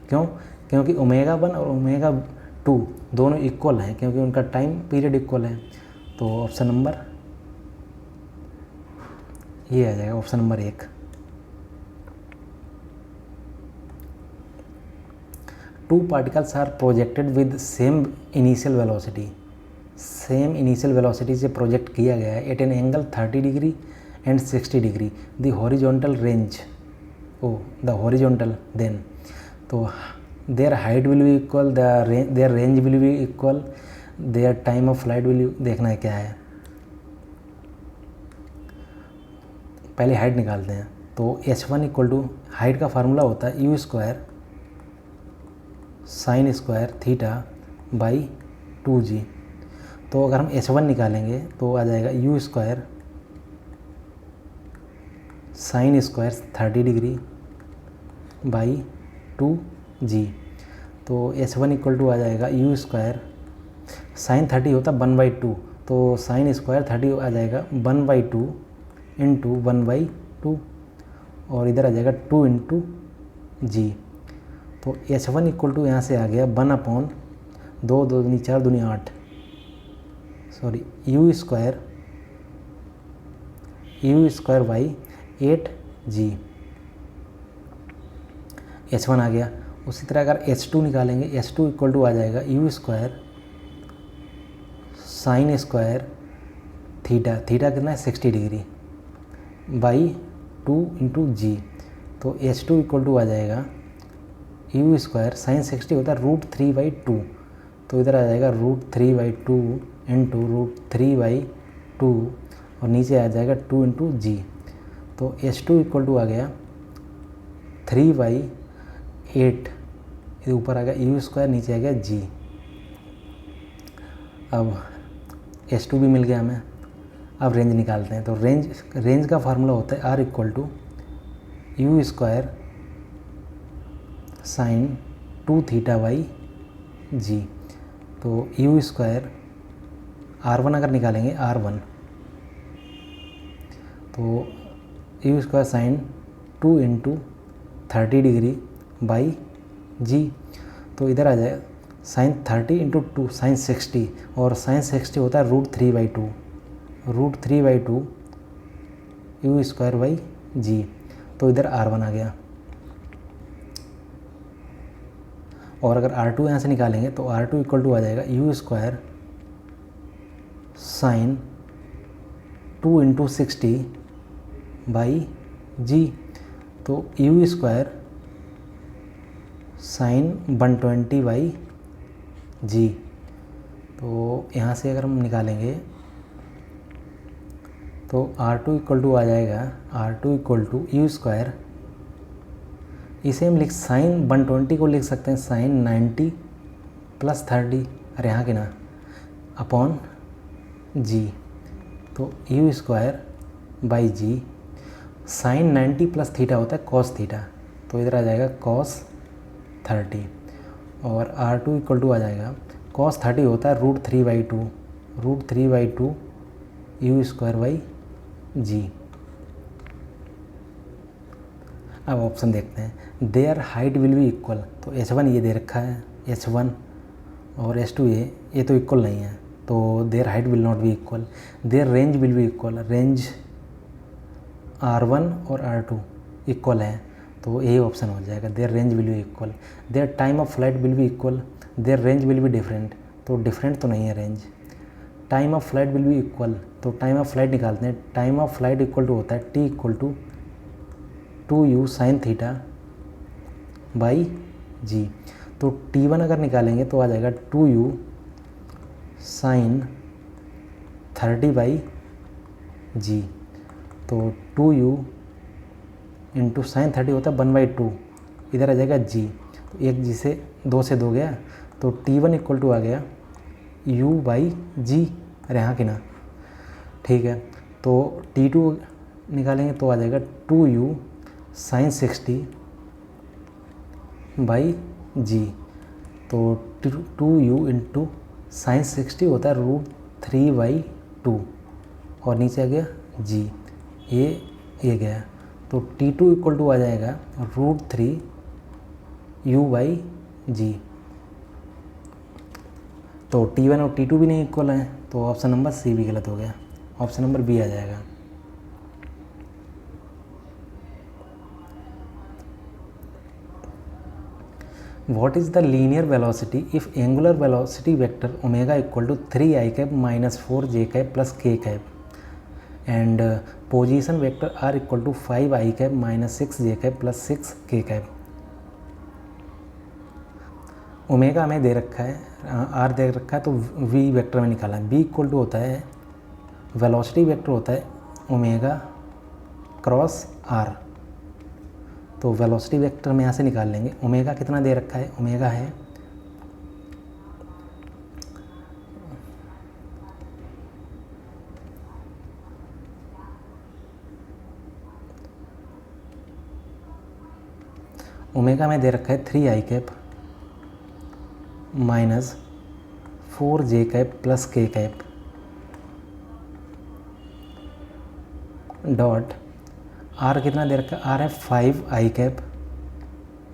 क्यों? क्योंकि ओमेगा 1 और ओमेगा 2 दोनों इक्वल हैं, क्योंकि उनका टाइम पीरियड इक्वल है। तो ऑप्शन नंबर ये आ जाएगा, option number 1। 2 particles are projected with same initial velocity, same initial velocity से प्रोजेक्ट किया गया है at an angle 30 degree and 60 degree. The horizontal range, the horizontal then, तो their height will be equal, their range will be equal, their time of flight will, देखना है क्या है। पहले हाइट निकालते हैं। तो h1 इक्वल टू हाइट का फार्मूला होता है you square sine square theta by 2g। तो अगर हम h1 निकालेंगे तो आ जाएगा u square sine square 30 degree by 2g। तो h1 इक्वल टू आ जाएगा यू स्क्वायर साइन 30 होता 1/2, तो साइन स्क्वायर 30 आ जाएगा 1/2 इंटू 1/2 और इधर आ जाएगा 2 इंटू जी। तो h1 इक्वल टू यहाँ से आ गया 1/2 2 दूनी 4 दूनी 8 sorry you square by 8g। h1 आ गया। उसी तरह अगर h2 निकालेंगे h2 इक्वल टू आ जाएगा u square sine square theta कितना है 60 डिग्री बाई 2 इंटू जी। तो h2 इक्वल टू आ जाएगा यू स्क्वायर साइन 60 होता है √3/2, तो इधर आ जाएगा √3/2 इंटू √3/2 और नीचे आ जाएगा 2 इंटू जी। तो h2 इक्वल टू आ गया 3/8, इधर ऊपर आ गया यू स्क्वायर नीचे आ गया जी। अब h2 भी मिल गया हमें। अब रेंज निकालते हैं। तो रेंज का फार्मूला होता है r equal to you square sine 2 theta by g. तो यू स्क्वायर r1 अगर निकालेंगे r1 तो u square sine 2 into 30 degree by g. तो इधर आ जाए साइन 30 इंटू 2 साइन 60 और साइन 60 होता है √3/2 यू स्क्वायर बाई जी। तो इधर r1 आ गया। और अगर r2 यहाँ से निकालेंगे तो r2 इक्वल टू आ जाएगा u square sine 2 into 60 by g. तो u square sine 120 by g. तो यहाँ से अगर हम निकालेंगे तो r2 इक्वल टू आ जाएगा r2 equal to you square, इसे हम साइन 120 को लिख सकते हैं साइन 90 प्लस 30 अरे यहाँ के ना अपॉन जी। तो u square by g sine 90 plus theta होता है कॉस थीटा, तो इधर आ जाएगा कॉस 30 और r2 इक्वल टू आ जाएगा कॉस 30 होता है √3/2 यू स्क्वायर बाई जी। अब ऑप्शन देखते हैं। There height will be equal, तो h1 ये दे रखा है h1 और h2 ये तो इक्वल नहीं है, तो their height will not be equal. Their range will be equal, range r1 और r2 इक्वल है, तो यही ऑप्शन हो जाएगा their range will be equal. Their time of flight will be equal, their range will be different, तो डिफरेंट तो नहीं है range. Time of flight will be equal, तो टाइम ऑफ फ्लाइट निकालते हैं। Time of flight equal to होता है t equal to 2u sine theta by g. तो t1 अगर निकालेंगे तो आ जाएगा 2u साइन 30 बाई जी। तो 2u इंटू साइन 30 होता है 1/2, इधर आ जाएगा जी। तो एक जी से 2 से 2 गया, तो t1 इक्वल टू आ गया u बाई जी। अरे यहाँ की ना ठीक है। तो t2 निकालेंगे तो आ जाएगा 2u साइन 60 बाई जी। तो 2u इंटू साइन 60 होता है √3/2 और नीचे आ गया जी, ये गया। तो t2 इक्वल टू आ जाएगा √3u बाई जी। तो t1 और t2 भी नहीं इक्वल हैं, तो ऑप्शन नंबर सी भी गलत हो गया, ऑप्शन नंबर बी आ जाएगा। What is the linear velocity if angular velocity vector omega equal to 3i cap minus 4j cap plus k cap and position vector r equal to 5i cap minus 6j cap plus 6k cap। Omega हमें दे रखा है, r दे रखा है, तो v वेक्टर में निकाला है। b इक्वल टू होता है वेलोसिटी वेक्टर होता है ओमेगा क्रॉस आर। तो वेलोसिटी वेक्टर हम यहाँ से निकाल लेंगे। ओमेगा कितना दे रखा है, ओमेगा है ओमेगा में दे रखा है 3 आई कैप माइनस 4 जे कैप प्लस के कैप डॉट आर कितना दे रखा है, आर है 5 आई कैप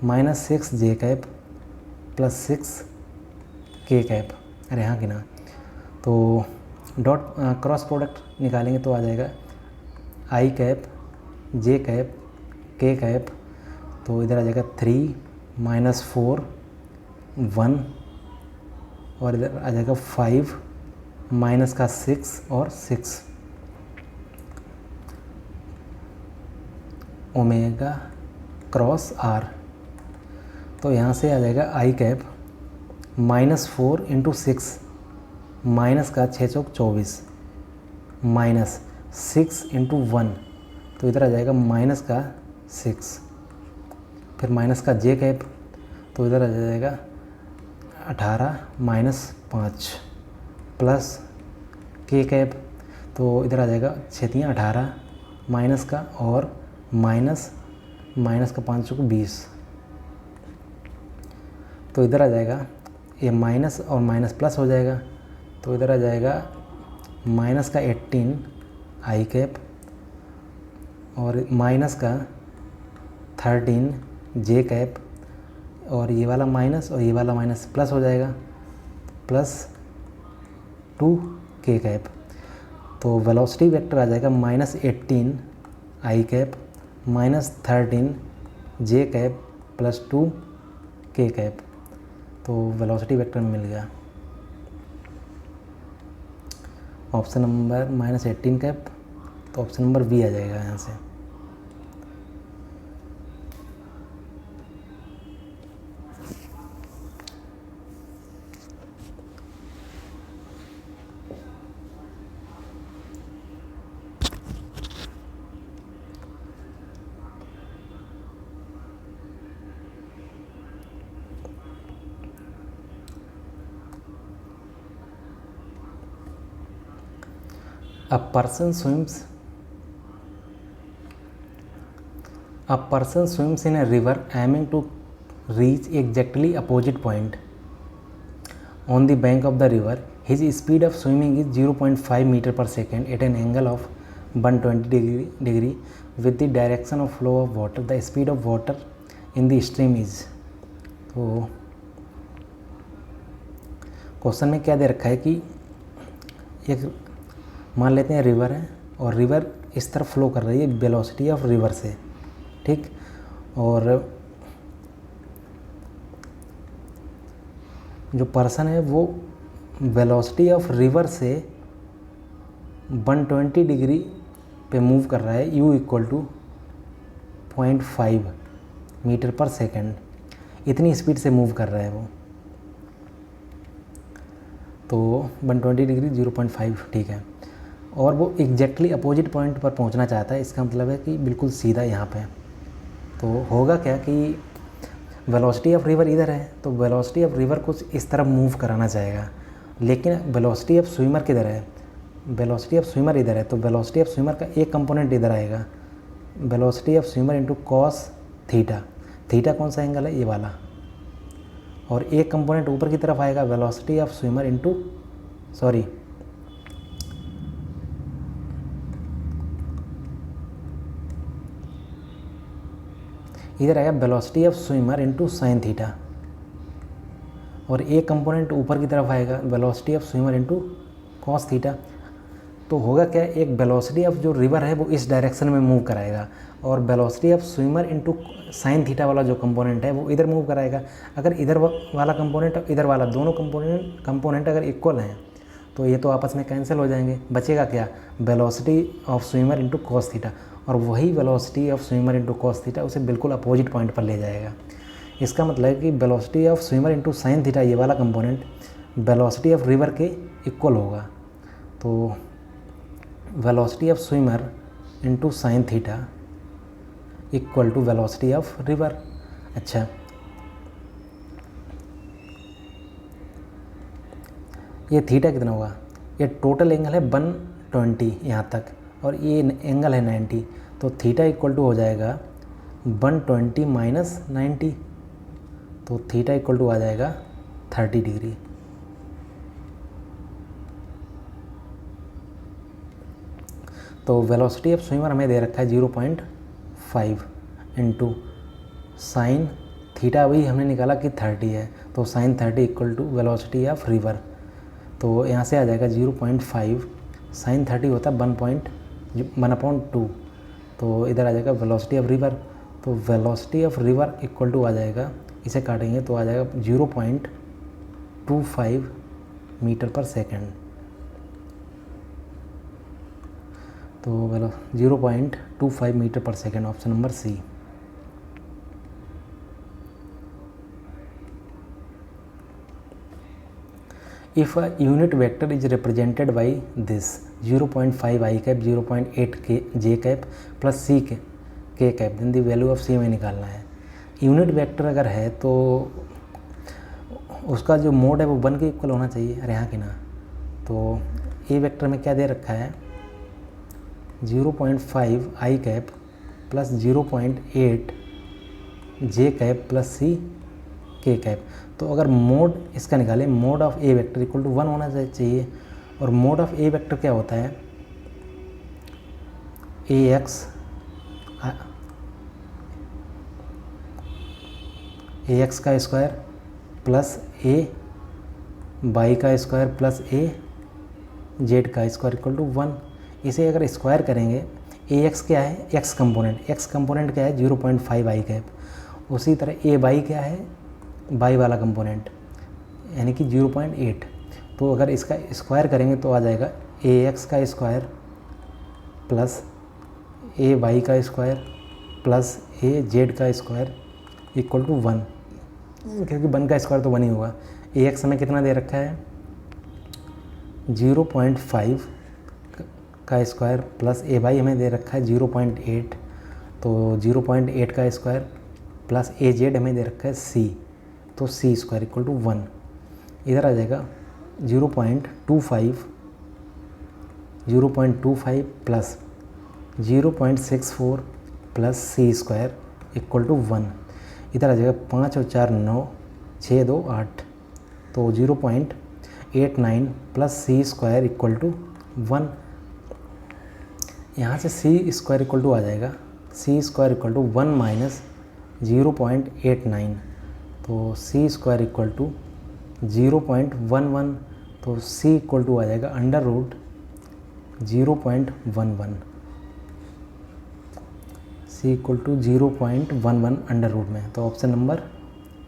माइनस 6 जे कैप प्लस 6 के कैप। अरे हाँ कि ना, तो डॉट क्रॉस प्रोडक्ट निकालेंगे तो आ जाएगा आई कैप जे कैप के कैप। तो इधर आ जाएगा 3 माइनस 4 1 और इधर आ जाएगा 5 माइनस का 6 और 6 ओमेगा क्रॉस आर। तो यहाँ से आ जाएगा आई कैप -4 इंटू 6 माइनस का 6 चौक 24 माइनस 6 इंटू 1 तो इधर आ जाएगा माइनस का 6 फिर माइनस का जे कैप तो इधर आ जाएगा 18 माइनस 5 प्लस के कैप तो इधर आ जाएगा 6 18 माइनस का और माइनस का 5 चौक 20 तो इधर आ जाएगा ये माइनस और माइनस प्लस हो जाएगा तो इधर आ जाएगा माइनस का 18 आई कैप और माइनस का 13 जे कैप और ये वाला माइनस और ये वाला माइनस प्लस हो जाएगा प्लस 2 के कैप। तो वेलोसिटी वेक्टर आ जाएगा -18 आई कैप -13 जे कैप प्लस 2 के कैप। तो वेलोसिटी वेक्टर मिल गया ऑप्शन नंबर -18 कैप। तो ऑप्शन नंबर बी आ जाएगा यहाँ से। A person swims in a river aiming to reach exactly opposite point on the bank of the river. His speed of swimming is 0.5 meter per second at an angle of 120 degree with the direction of flow of water. The speed of water in the stream is। तो क्वेश्चन में क्या दे रखा है कि एक मान लेते हैं रिवर है और रिवर इस तरफ फ्लो कर रही है वेलोसिटी ऑफ रिवर से, ठीक। और जो पर्सन है वो वेलोसिटी ऑफ रिवर से 120 डिग्री पे मूव कर रहा है, u equal to 0.5 metre per second, इतनी स्पीड से मूव कर रहा है वो। तो 120 डिग्री 0.5, ठीक है। और वो एग्जैक्टली अपोजिट पॉइंट पर पहुंचना चाहता है, इसका मतलब है कि बिल्कुल सीधा यहाँ पे। तो होगा क्या कि वेलोसिटी ऑफ रिवर इधर है तो वेलोसिटी ऑफ रिवर कुछ इस तरफ मूव कराना चाहेगा, लेकिन वेलोसिटी ऑफ स्विमर किधर है, वेलोसिटी ऑफ स्विमर इधर है। तो वेलोसिटी ऑफ स्विमर का एक कंपोनेंट इधर आएगा, velocity of swimmer into cos theta. Theta कौन सा एंगल है, ये वाला। और एक कंपोनेंट ऊपर की तरफ आएगा, वेलोसिटी ऑफ स्विमर इंटू इधर आएगा velocity of swimmer into sine theta. और एक कंपोनेंट ऊपर की तरफ आएगा, velocity of swimmer into cos theta. तो होगा क्या, एक वेलोसिटी ऑफ जो रिवर है वो इस डायरेक्शन में मूव कराएगा और velocity of swimmer into sine theta वाला जो कंपोनेंट है वो इधर मूव कराएगा। अगर इधर वाला कंपोनेंट और इधर वाला दोनों कंपोनेंट अगर इक्वल हैं तो ये तो आपस में कैंसिल हो जाएंगे, बचेगा क्या, velocity of swimmer into cos theta. और वही velocity of swimmer into cos theta उसे बिल्कुल अपोजिट पॉइंट पर ले जाएगा। इसका मतलब है कि velocity of swimmer into sine theta ये वाला कंपोनेंट वेलोसिटी ऑफ रिवर के इक्वल होगा। तो velocity of swimmer into sine theta equal to velocity of river. अच्छा, ये थीटा कितना होगा, ये टोटल एंगल है 120 यहाँ तक और ये एंगल है 90, तो थीटा इक्वल टू हो जाएगा 120 माइनस 90, तो थीटा इक्वल टू आ जाएगा 30 डिग्री। तो वेलोसिटी ऑफ स्विमर हमें दे रखा है 0.5 इंटू साइन थीटा, वही हमने निकाला कि 30 है, तो sine 30 equal to velocity of river. तो यहाँ से आ जाएगा 0.5 साइन 30 होता है 1/2, तो इधर आ जाएगा वेलोसिटी ऑफ रिवर। तो velocity of river equal to आ जाएगा, इसे काटेंगे तो आ जाएगा 0.25 मीटर पर सेकेंड। तो 0.25 metre per second, option number C. If a unit vector is represented by this 0.5 i cap, 0.8 j cap plus c k cap, then the value of c में निकालना है। यूनिट वेक्टर अगर है तो उसका जो मोड है वो 1 के इक्वल होना चाहिए, अरे यहाँ की ना। तो ए वेक्टर में क्या दे रखा है 0.5 i cap plus 0.8 j cap plus c k cap. तो अगर मोड इसका निकालें, mod of a vector equal to 1 होना चाहिए, और मोड ऑफ ए वेक्टर क्या होता है ए एक्स का स्क्वायर प्लस ए वाई का स्क्वायर प्लस ए जेड का स्क्वायर इक्वल टू 1। इसे अगर स्क्वायर करेंगे, ए एक्स क्या है एक्स कंपोनेंट क्या है 0.5 आई कैप, उसी तरह ए वाई क्या है वाई वाला कंपोनेंट यानी कि 0.8। तो अगर इसका स्क्वायर करेंगे तो आ जाएगा ए एक्स का स्क्वायर प्लस ए वाई का स्क्वायर प्लस ए जेड का स्क्वायर इक्वल टू 1, क्योंकि 1 का स्क्वायर तो 1 ही होगा। ए एक्स हमें कितना दे रखा है 0.5 का स्क्वायर प्लस ए वाई हमें दे रखा है 0.8, तो 0.8 का स्क्वायर प्लस ए जेड हमें दे रखा है सी, तो सी स्क्वायर इक्वल टू 1। इधर आ जाएगा 0.25 plus 0.64 plus c square equal to 1। इधर आ जाएगा 5 और 4 9, 6 2 8, तो 0.89 plus c square equal to 1। यहाँ से सी स्क्वायर इक्वल टू आ जाएगा c square equal to 1 minus 0.89, तो सी स्क्वायर इक्वल टू 0.11, तो सी इक्वल टू आ जाएगा under root 0.11, c equal to 0.11 under root में, तो ऑप्शन नंबर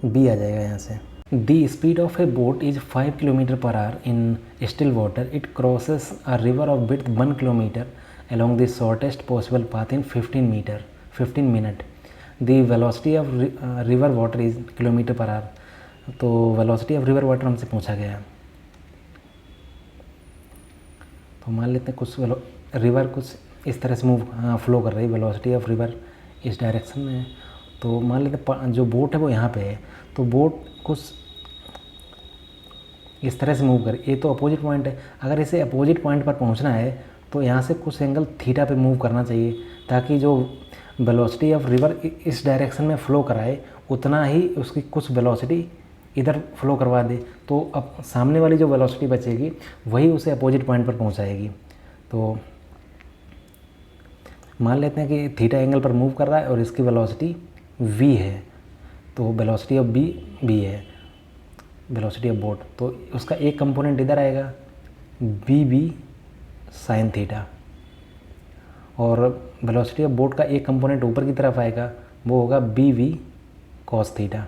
बी आ जाएगा यहाँ से। The speed of a boat is 5 kilometre per hour in still water, it crosses a river of width 1 kilometre along the shortest possible path in 15 minute. The velocity of river water is kilometre per our. तो वेलोसिटी ऑफ रिवर वाटर हमसे पूछा गया है, तो मान लेते हैं कुछ रिवर कुछ इस तरह से फ्लो कर रही है, वेलोसिटी ऑफ रिवर इस डायरेक्शन में है। तो मान लेते हैं जो बोट है वो यहाँ पे है, तो बोट कुछ इस तरह से मूव कर, ये तो अपोजिट पॉइंट है, अगर इसे अपोजिट पॉइंट पर पहुँचना है तो यहाँ से कुछ एंगल थीटा पे मूव करना चाहिए, ताकि जो वेलोसिटी ऑफ रिवर इस डायरेक्शन में फ़्लो कराए उतना ही उसकी कुछ वेलोसिटी इधर फ्लो करवा दे, तो अब सामने वाली जो वेलोसिटी बचेगी वही उसे अपोजिट पॉइंट पर पहुँचाएगी। तो मान लेते हैं कि थीटा एंगल पर मूव कर रहा है और इसकी वेलोसिटी v है, तो वेलोसिटी ऑफ b है वेलोसिटी ऑफ बोट, तो उसका एक कंपोनेंट इधर आएगा b साइन थीटा, और वेलोसिटी ऑफ बोट का एक कंपोनेंट ऊपर की तरफ आएगा, वो होगा bv कॉस थीटा।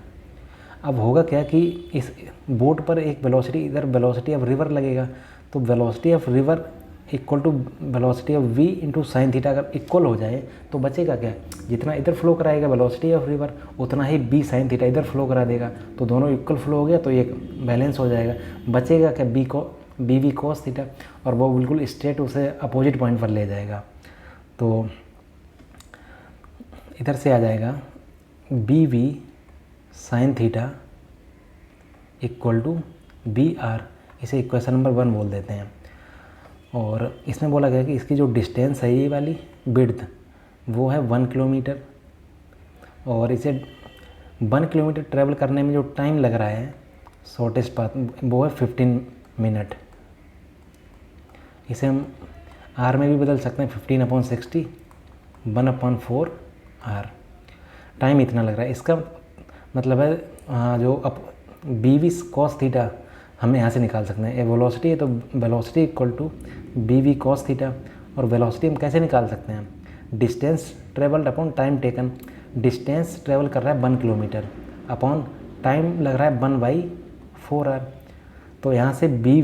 अब होगा क्या कि इस बोट पर एक वेलोसिटी इधर वेलोसिटी ऑफ रिवर लगेगा, तो velocity of river equal to velocity of v into sine theta अगर इक्वल हो जाए तो बचेगा क्या, जितना इधर फ्लो कराएगा वेलोसिटी ऑफ रिवर उतना ही b साइन थीटा इधर फ्लो करा देगा, तो दोनों इक्वल फ्लो हो गया, तो ये बैलेंस हो जाएगा। बचेगा क्या bv कॉस थीटा, और वो बिल्कुल स्ट्रेट उसे अपोजिट पॉइंट पर ले जाएगा। तो इधर से आ जाएगा b v sine theta equal to b r, इसे इक्वेशन नंबर 1 बोल देते हैं। और इसमें बोला गया कि इसकी जो डिस्टेंस है ये वाली विड्थ वो है 1 किलोमीटर, और इसे 1 किलोमीटर ट्रैवल करने में जो टाइम लग रहा है शॉर्टेस्ट पाथ वो है 15 मिनट। इसे हम आर में भी बदल सकते हैं, 15/60 1/4 आर। टाइम इतना लग रहा है, इसका मतलब है जो अब बी वी कॉस थीटा हम यहाँ से निकाल सकते हैं। ये वेलोसिटी है तो velocity equal to b v cos theta. और वेलोसिटी हम कैसे निकाल सकते हैं, distance travelled upon time taken. Distance travel कर रहा है 1 किलोमीटर अपॉन टाइम लग रहा है 1/4 आर। तो यहाँ से बी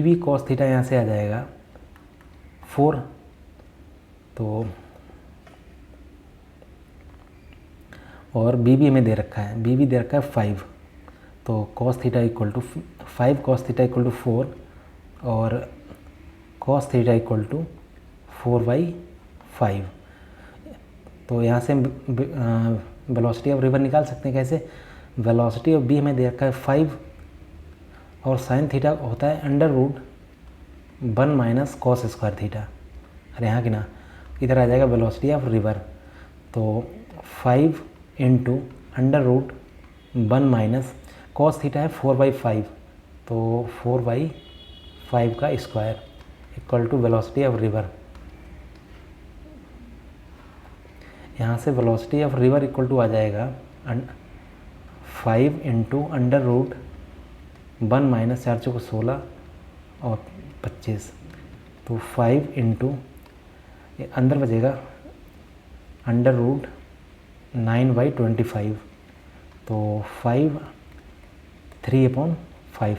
वी कॉस थीटा यहाँ से आ जाएगा 4। तो और बी वी हमें दे रखा है, बी वी दे रखा है 5। तो cos theta equal to 5 cos theta equal to 4 और कॉस थीटा इक्वल टू 4/5। तो यहाँ से वेलोसिटी ऑफ रिवर निकाल सकते हैं। कैसे, वेलोसिटी ऑफ बी हमें दे रखा है 5 और साइन थीटा होता है √1 - कॉस स्क्वायर थीटा। अरे यहाँ की ना, इधर आ जाएगा वेलोसिटी ऑफ रिवर। तो 5 × √1 - कॉस थीटा है 4/5, तो 4/5 का square equal to velocity of river. यहाँ से velocity of river equal to आ जाएगा 5 × √1 - 4 × 16 और 25। तो 5 × अंदर बचेगा √9/25। तो 5 3/5,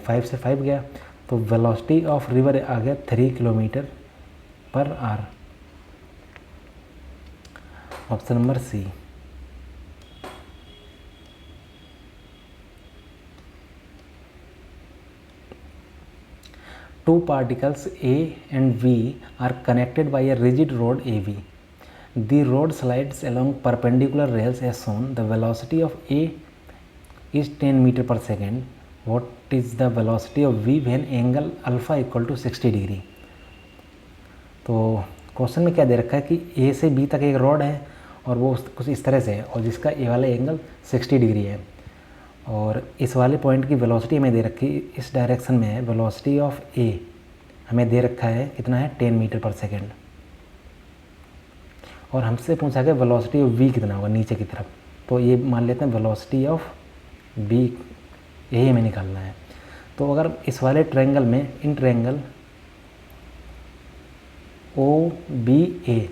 5 से 5 गया। तो वेलोसिटी ऑफ रिवर आ गया 3 km/h। Option number C. Two particles A and V are connected by a rigid rod AB. The rod slides along perpendicular rails as shown. The velocity of A is 10 meter per second. What is the velocity of V when angle alpha equal to 60 degree? तो क्वेश्चन में क्या दे रखा है कि A से B तक एक रॉड है और वो कुछ इस तरह से है और जिसका ए वाला एंगल 60 डिग्री है, और इस वाले पॉइंट की वेलोसिटी हमें दे रखी इस डायरेक्शन में है। वेलोसिटी ऑफ ए हमें दे रखा है कितना है 10 मीटर पर सेकेंड, और हमसे पूछा गया वेलोसिटी ऑफ वी कितना होगा नीचे की तरफ। तो ये मान लेते हैं वेलोसिटी ऑफ बी, यही हमें निकालना है। तो अगर इस वाले ट्रायंगल में, in triangle O B A,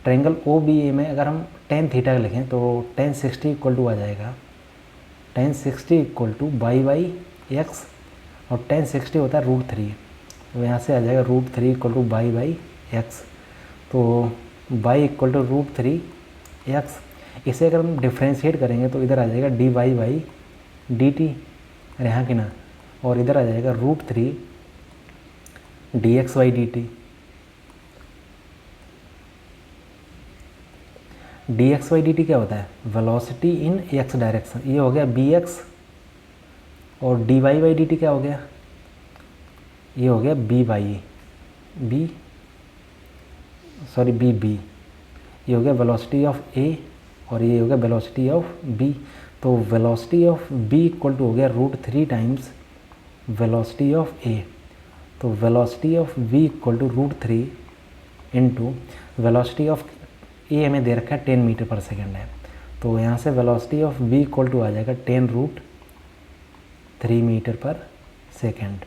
triangle O B A में अगर हम tan थीटा लिखें तो tan 60 इक्वल टू आ जाएगा tan 60 इक्वल टू y/x, और tan 60 होता है √3। तो यहाँ से आ जाएगा √3 इक्वल टू y/x। तो y इक्वल टू √3x। इसे अगर हम डिफ्रेंशिएट करेंगे तो इधर आ जाएगा dy/dt, अरे यहाँ की ना, और इधर आ जाएगा √3 dx/dt। dx/dt क्या होता है, वेलोसिटी इन x डायरेक्शन, ये हो गया bx, और dy/dt क्या हो गया, ये हो गया bb, ये हो गया वेलोसिटी ऑफ a और ये हो गया वेलोसिटी ऑफ b। तो velocity of b equal to हो गया √3 टाइम्स वेलोसिटी ऑफ a। तो velocity of v equal to √3 into velocity of a हमें दे रखा है 10 मीटर पर सेकेंड है। तो यहाँ से velocity of v equal to आ जाएगा 10√3 मीटर पर सेकेंड।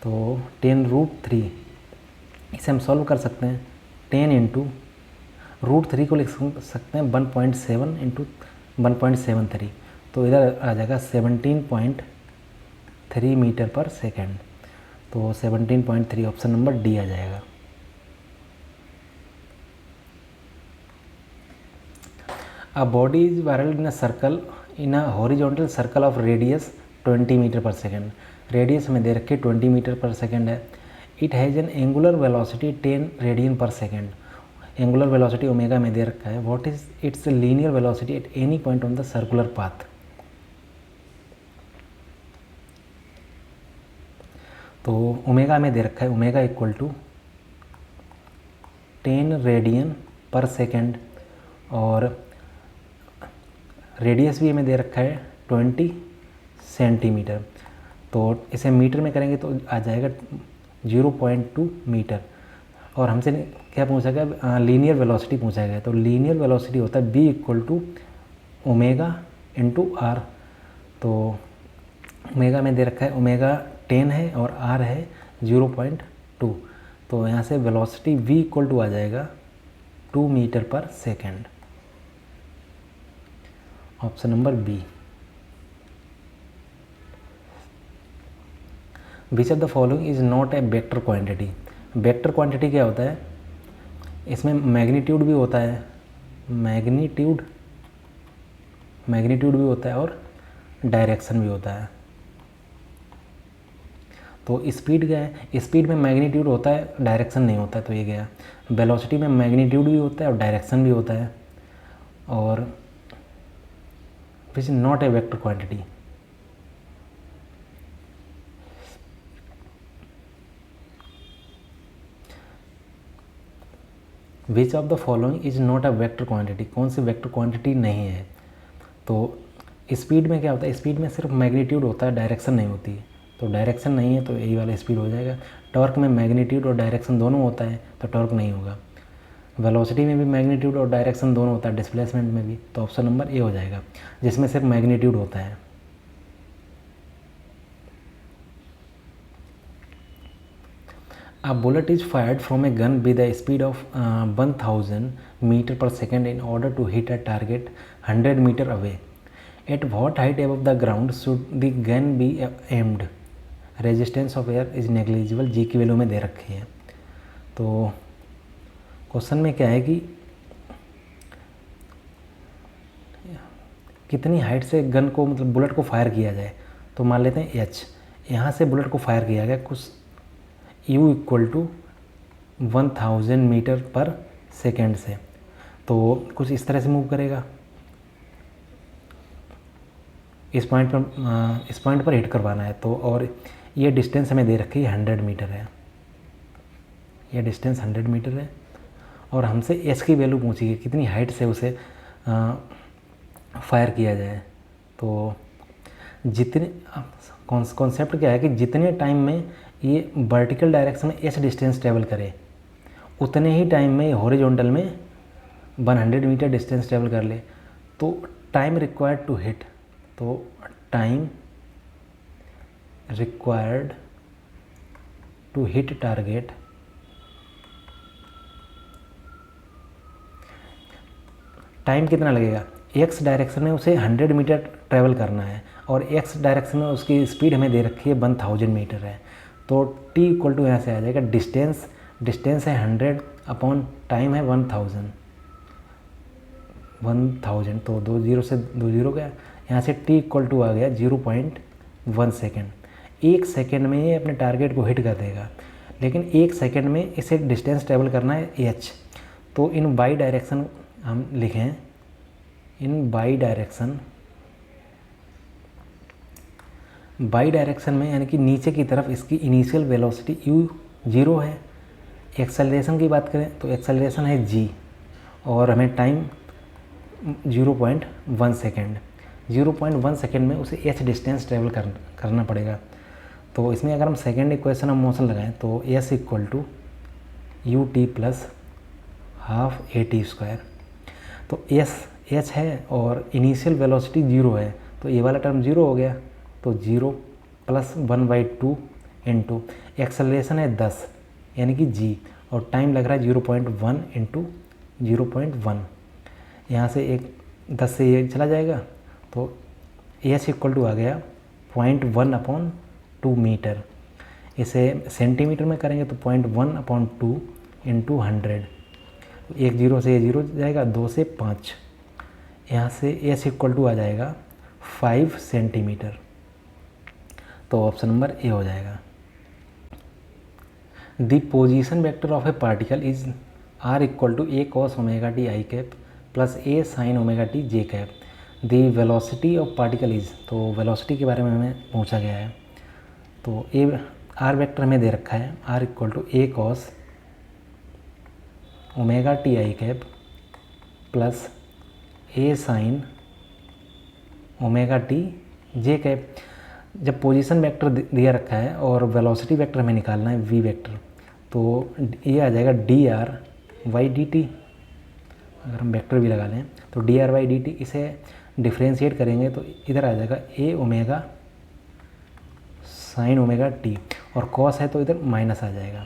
तो 10√3 इसे हम सॉल्व कर सकते हैं। 10 इंटू √3 को लिख सकते हैं 1.7 इंटू 1.73, तो इधर आ जाएगा 17.3 मीटर पर सेकेंड। तो 17.3 ऑप्शन नंबर डी आ जाएगा। A body is whirled in a circle in a horizontal circle of radius 20 metre per second. Radius हमें दे रखी है 20 मीटर पर सेकेंड है। It has an angular velocity 10 radian पर सेकेंड। एंगुलर वेलोसिटी ओमेगा में दे रखा है। What is it's linear velocity at any point on the circular path. तो ओमेगा में दे रखा है ओमेगा इक्वल टू 10 रेडियन पर सेकेंड और रेडियस भी हमें दे रखा है 20 सेंटीमीटर। तो इसे मीटर में करेंगे तो आ जाएगा 0.2 मीटर। और हमसे क्या पूछा गया, लीनियर वेलोसिटी पूछा गया। तो लीनियर वेलोसिटी होता है b equal to omega into r. तो ओमेगा में दे रखा है ओमेगा 10 है और r है 0.2। तो यहाँ से वेलोसिटी v इक्वल टू आ जाएगा 2 metre per second. Option number B. Which of the following is not a vector quantity. Vector quantity क्या होता है, इसमें मैग्नीट्यूड भी होता है, मैग्नीट्यूड भी होता है और डायरेक्शन भी होता है। तो स्पीड क्या है, स्पीड में मैग्नीट्यूड होता है, डायरेक्शन नहीं होता है। तो ये गया। वेलोसिटी में मैग्नीट्यूड भी होता है और डायरेक्शन भी होता है। और which is not a vector quantity. Which of the following is not a vector quantity. कौन सी वेक्टर क्वांटिटी नहीं है। तो स्पीड में क्या होता है, स्पीड में सिर्फ मैग्नीट्यूड होता है, डायरेक्शन नहीं होती। तो डायरेक्शन नहीं है तो यही वाला स्पीड हो जाएगा। टॉर्क में मैग्नीट्यूड और डायरेक्शन दोनों होता है तो टॉर्क नहीं होगा। वेलोसिटी में भी मैग्नीट्यूड और डायरेक्शन दोनों होता है, डिस्प्लेसमेंट में भी। तो ऑप्शन नंबर ए हो जाएगा जिसमें सिर्फ मैग्नीट्यूड होता है। A bullet is fired from a gun with a speed of 1000 meter per second in order to hit a target 100 meter away. At what height above the ground should the gun be aimed? Resistance of air is negligible. G की वैल्यू में दे रखी है। तो क्वेश्चन में क्या है कि कितनी हाइट से गन को मतलब बुलेट को फायर किया जाए। तो मान लेते हैं h, यहाँ से बुलेट को फायर किया गया कुछ u equal to 1000 metre per second से। तो कुछ इस तरह से मूव करेगा। इस पॉइंट पर हिट करवाना है। तो और ये डिस्टेंस हमें दे रखी है 100 मीटर है। ये डिस्टेंस 100 मीटर है और हमसे h की वैल्यू पूछी है कितनी हाइट से उसे फायर किया जाए। तो जितने कॉन्सेप्ट क्या है कि जितने टाइम में ये वर्टिकल डायरेक्शन में h डिस्टेंस ट्रेवल करे उतने ही टाइम में हॉरिजॉन्टल में 100 मीटर डिस्टेंस ट्रेवल कर ले। तो टाइम रिक्वायर्ड टू हिट, तो time required to hit target time कितना लगेगा, x डायरेक्शन में उसे 100 मीटर ट्रैवल करना है और x डायरेक्शन में उसकी स्पीड हमें दे रखी है 1000 मीटर है। तो t इक्वल टू यहाँ से आ जाएगा डिस्टेंस है 100 अपॉन टाइम है 1000 तो 2 0 से 2 0 गया। यहाँ से t इक्वल टू आ गया 0.1 सेकेंड। 1 सेकेंड में ये अपने टारगेट को हिट कर देगा, लेकिन 1 सेकेंड में इसे डिस्टेंस ट्रेवल करना है h। तो इन बाई डायरेक्शन हम लिखें, इन बाई डायरेक्शन में यानी कि नीचे की तरफ इसकी इनिशियल वेलोसिटी u 0 है। एक्सेलरेशन की बात करें तो एक्सेलरेशन है g और हमें टाइम 0.1 सेकेंड। 0.1 सेकेंड में उसे h डिस्टेंस ट्रेवल करना पड़ेगा। तो इसमें अगर हम सेकेंड इक्वेशन ऑफ मोशन लगाएं तो s equal to u t plus half a t square. तो h है और इनिशियल वेलोसिटी 0 है तो ये वाला टर्म 0 हो गया। तो 0 प्लस 1/2 इंटू एक्सेलरेशन है 10 यानी कि g और टाइम लग रहा है 0.1 इंटू 0.1। यहाँ से एक 10 से ये चला जाएगा तो h इक्वल टू आ गया 0.1/2 मीटर। इसे सेंटीमीटर में करेंगे तो 0.1/2 इंटू 100। 1 0 से ये 0 जाएगा, 2 से 5। यहाँ से h इक्वल टू आ जाएगा 5 सेंटीमीटर। तो ऑप्शन नंबर ए हो जाएगा। The position vector of a particle is r equal to a cos omega t i cap plus a sine omega t j cap. The velocity of particle is, तो वेलोसिटी के बारे में हमें पूछा गया है। तो ए आर वेक्टर हमें दे रखा है, are equal to a cos omega t i cap plus a sine omega t j cap. जब पोजीशन वेक्टर दिया रखा है और वेलोसिटी वेक्टर हमें निकालना है वी वेक्टर, तो ये आ जाएगा d r by d t. अगर हम वेक्टर भी लगा लें तो d r by d t, इसे डिफ्रेंशिएट करेंगे तो इधर आ जाएगा a omega sine omega t, और कॉस है तो इधर माइनस आ जाएगा,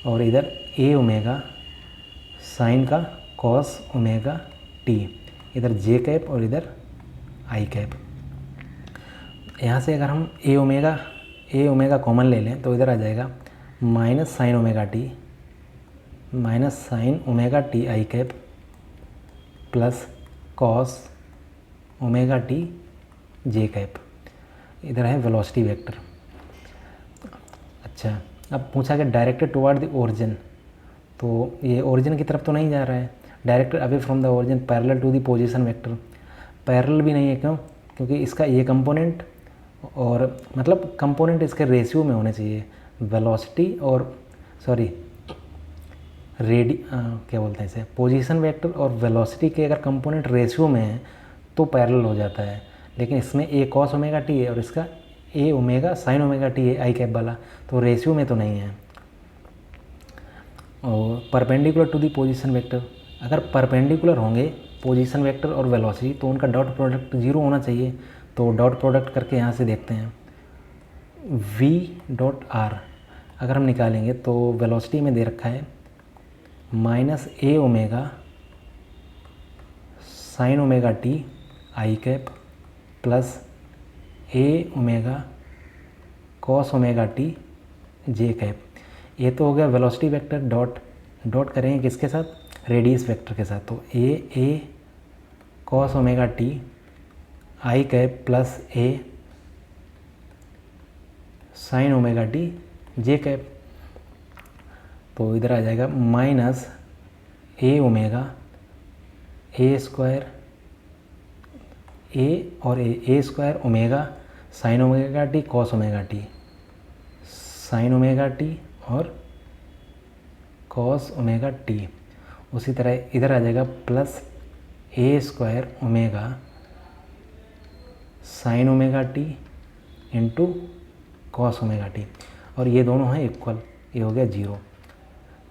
और इधर ए ओमेगा साइन का कॉस ओमेगा टी, इधर जे कैप और इधर आई कैप। यहाँ से अगर हम ए ओमेगा कॉमन ले लें तो इधर आ जाएगा minus sign omega t i cap plus cos omega t j cap. इधर है वेलोसिटी वेक्टर। अच्छा, अब पूछा गया डायरेक्टेड टुवर्ड द ओरिजिन, तो ये ओरिजिन की तरफ तो नहीं जा रहा है, directed away from the origin parallel to the position vector. Parallel भी नहीं है, क्यों? क्योंकि इसका ये कंपोनेंट और मतलब कंपोनेंट इसके रेशियो में होने चाहिए, वेलोसिटी और क्या बोलते हैं इसे, पोजीशन वेक्टर और वेलोसिटी के अगर कंपोनेंट रेशियो में है तो पैरेलल हो जाता है। लेकिन इसमें ए कॉस ओमेगा टी है और इसका ए ओमेगा साइन ओमेगा टी है आई कैप वाला, तो रेशियो में तो नहीं है। और perpendicular to the position vector, अगर परपेंडिकुलर होंगे पोजीशन वेक्टर और वेलोसिटी तो उनका डॉट प्रोडक्ट जीरो होना चाहिए। तो डॉट प्रोडक्ट करके यहाँ से देखते हैं, v डॉट आर अगर हम निकालेंगे तो वेलोसिटी में दे रखा है minus a omega sine omega t i cap plus A omega cos omega t j cap. ये तो हो गया वेलोसिटी वेक्टर। डॉट करेंगे किसके साथ? रेडियस वेक्टर के साथ। तो a cos omega t i cap plus a sine omega t j cap. तो इधर आ जाएगा minus a omega a square a और a square omega sine omega t cos omega t, sine omega t और कॉस ओमेगा टी। उसी तरह इधर आ जाएगा plus a square omega sine omega t into cos omega t, और ये दोनों हैं इक्वल, ये हो गया जीरो।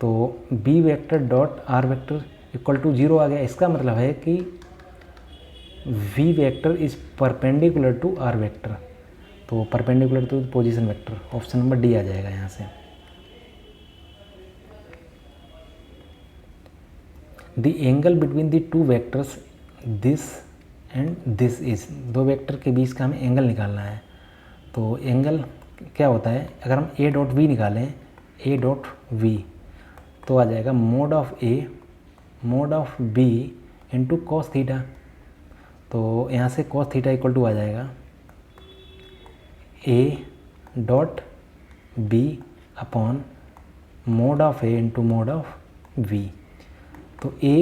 तो b vector dot r vector equal to zero आ गया। इसका मतलब है कि v vector is perpendicular to r vector, तो perpendicular to position vector, option number D आ जाएगा यहाँ से। The angle between the two vectors this and this is, दो वेक्टर के बीच का हमें एंगल निकालना है। तो एंगल क्या होता है, अगर हम ए डॉट वी निकालें, ए डॉट वी, तो आ जाएगा mod of a mod of B into cos theta. तो यहाँ से कॉस थीटा इक्वल टू आ जाएगा a dot b upon mod of A into mod of v. तो ए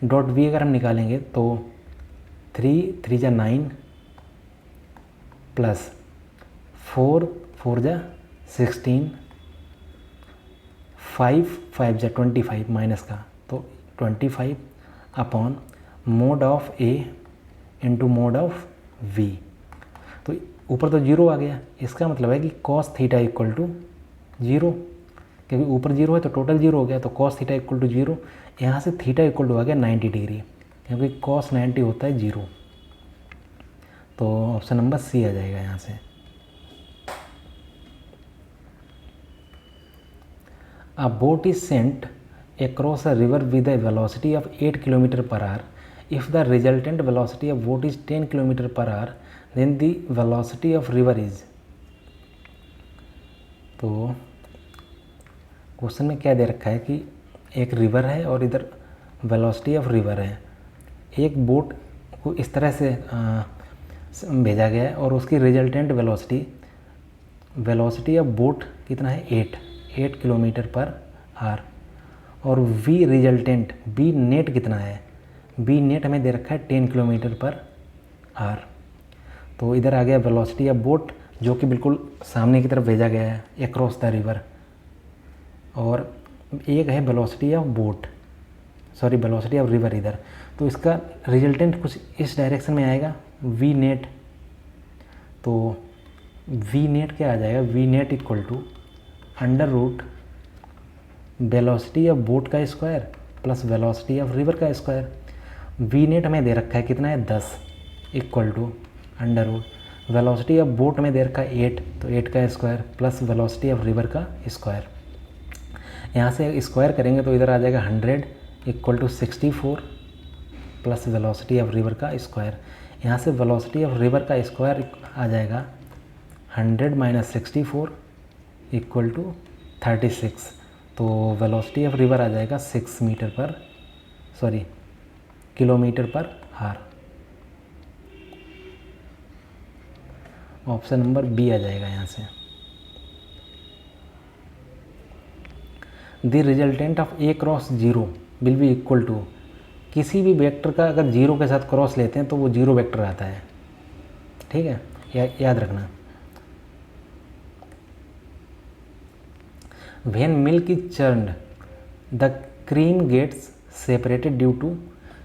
डॉट वी अगर हम निकालेंगे तो 3 जा 9 प्लस 4 जा 16, 5 जा 25 माइनस का, तो 25 upon mod of A into mod of v. तो ऊपर तो जीरो आ गया, इसका मतलब है कि cos theta equal to zero, क्योंकि ऊपर जीरो है तो टोटल जीरो हो गया, तो cos theta equal to zero. यहाँ से थीटा इक्वल टू आ गया 90 डिग्री, क्योंकि कॉस 90 होता है जीरो। तो ऑप्शन नंबर सी आ जाएगा यहाँ से। A boat is sent across a river with a velocity of 8 km per hour. If the resultant velocity of boat is 10 km per hour, then the velocity of river is। तो क्वेश्चन में क्या दे रखा है कि एक रिवर है और इधर वेलोसिटी ऑफ रिवर है। एक बोट को इस तरह से भेजा गया है और उसकी रिजल्टेंट वेलोसिटी ऑफ बोट कितना है, 8 किलोमीटर पर आवर। और वी रिजल्टेंट, बी नेट कितना है, बी नेट हमें दे रखा है 10 किलोमीटर पर आवर। तो इधर आ गया वेलोसिटी ऑफ बोट जो कि बिल्कुल सामने की तरफ भेजा गया है अक्रॉस द रिवर, और एक है velocity of boat, sorry velocity of river इधर। तो इसका रिजल्टेंट कुछ इस डायरेक्शन में आएगा वी नेट। तो वी नेट क्या आ जाएगा, v net equal to under root velocity of boat का square plus velocity of river का स्क्वायर। वी नेट हमें दे रखा है कितना है 10 equal to under root velocity of boat में दे रखा है 8, तो 8 का square plus velocity of river का स्क्वायर। यहाँ से स्क्वायर करेंगे तो इधर आ जाएगा 100 equal to 64 plus velocity of river का स्क्वायर। यहाँ से वेलोसिटी ऑफ रिवर का स्क्वायर आ जाएगा 100 माइनस 64 इक्वल टू 36। तो वेलोसिटी ऑफ रिवर आ जाएगा 6 metre per, sorry kilometre per hour. Option number B आ जाएगा यहाँ से। The resultant of A cross zero will be equal to, किसी भी वेक्टर का अगर जीरो के साथ क्रॉस लेते हैं तो वो जीरो वेक्टर आता है, ठीक है, याद रखना। When milk is churned the cream gets separated due to,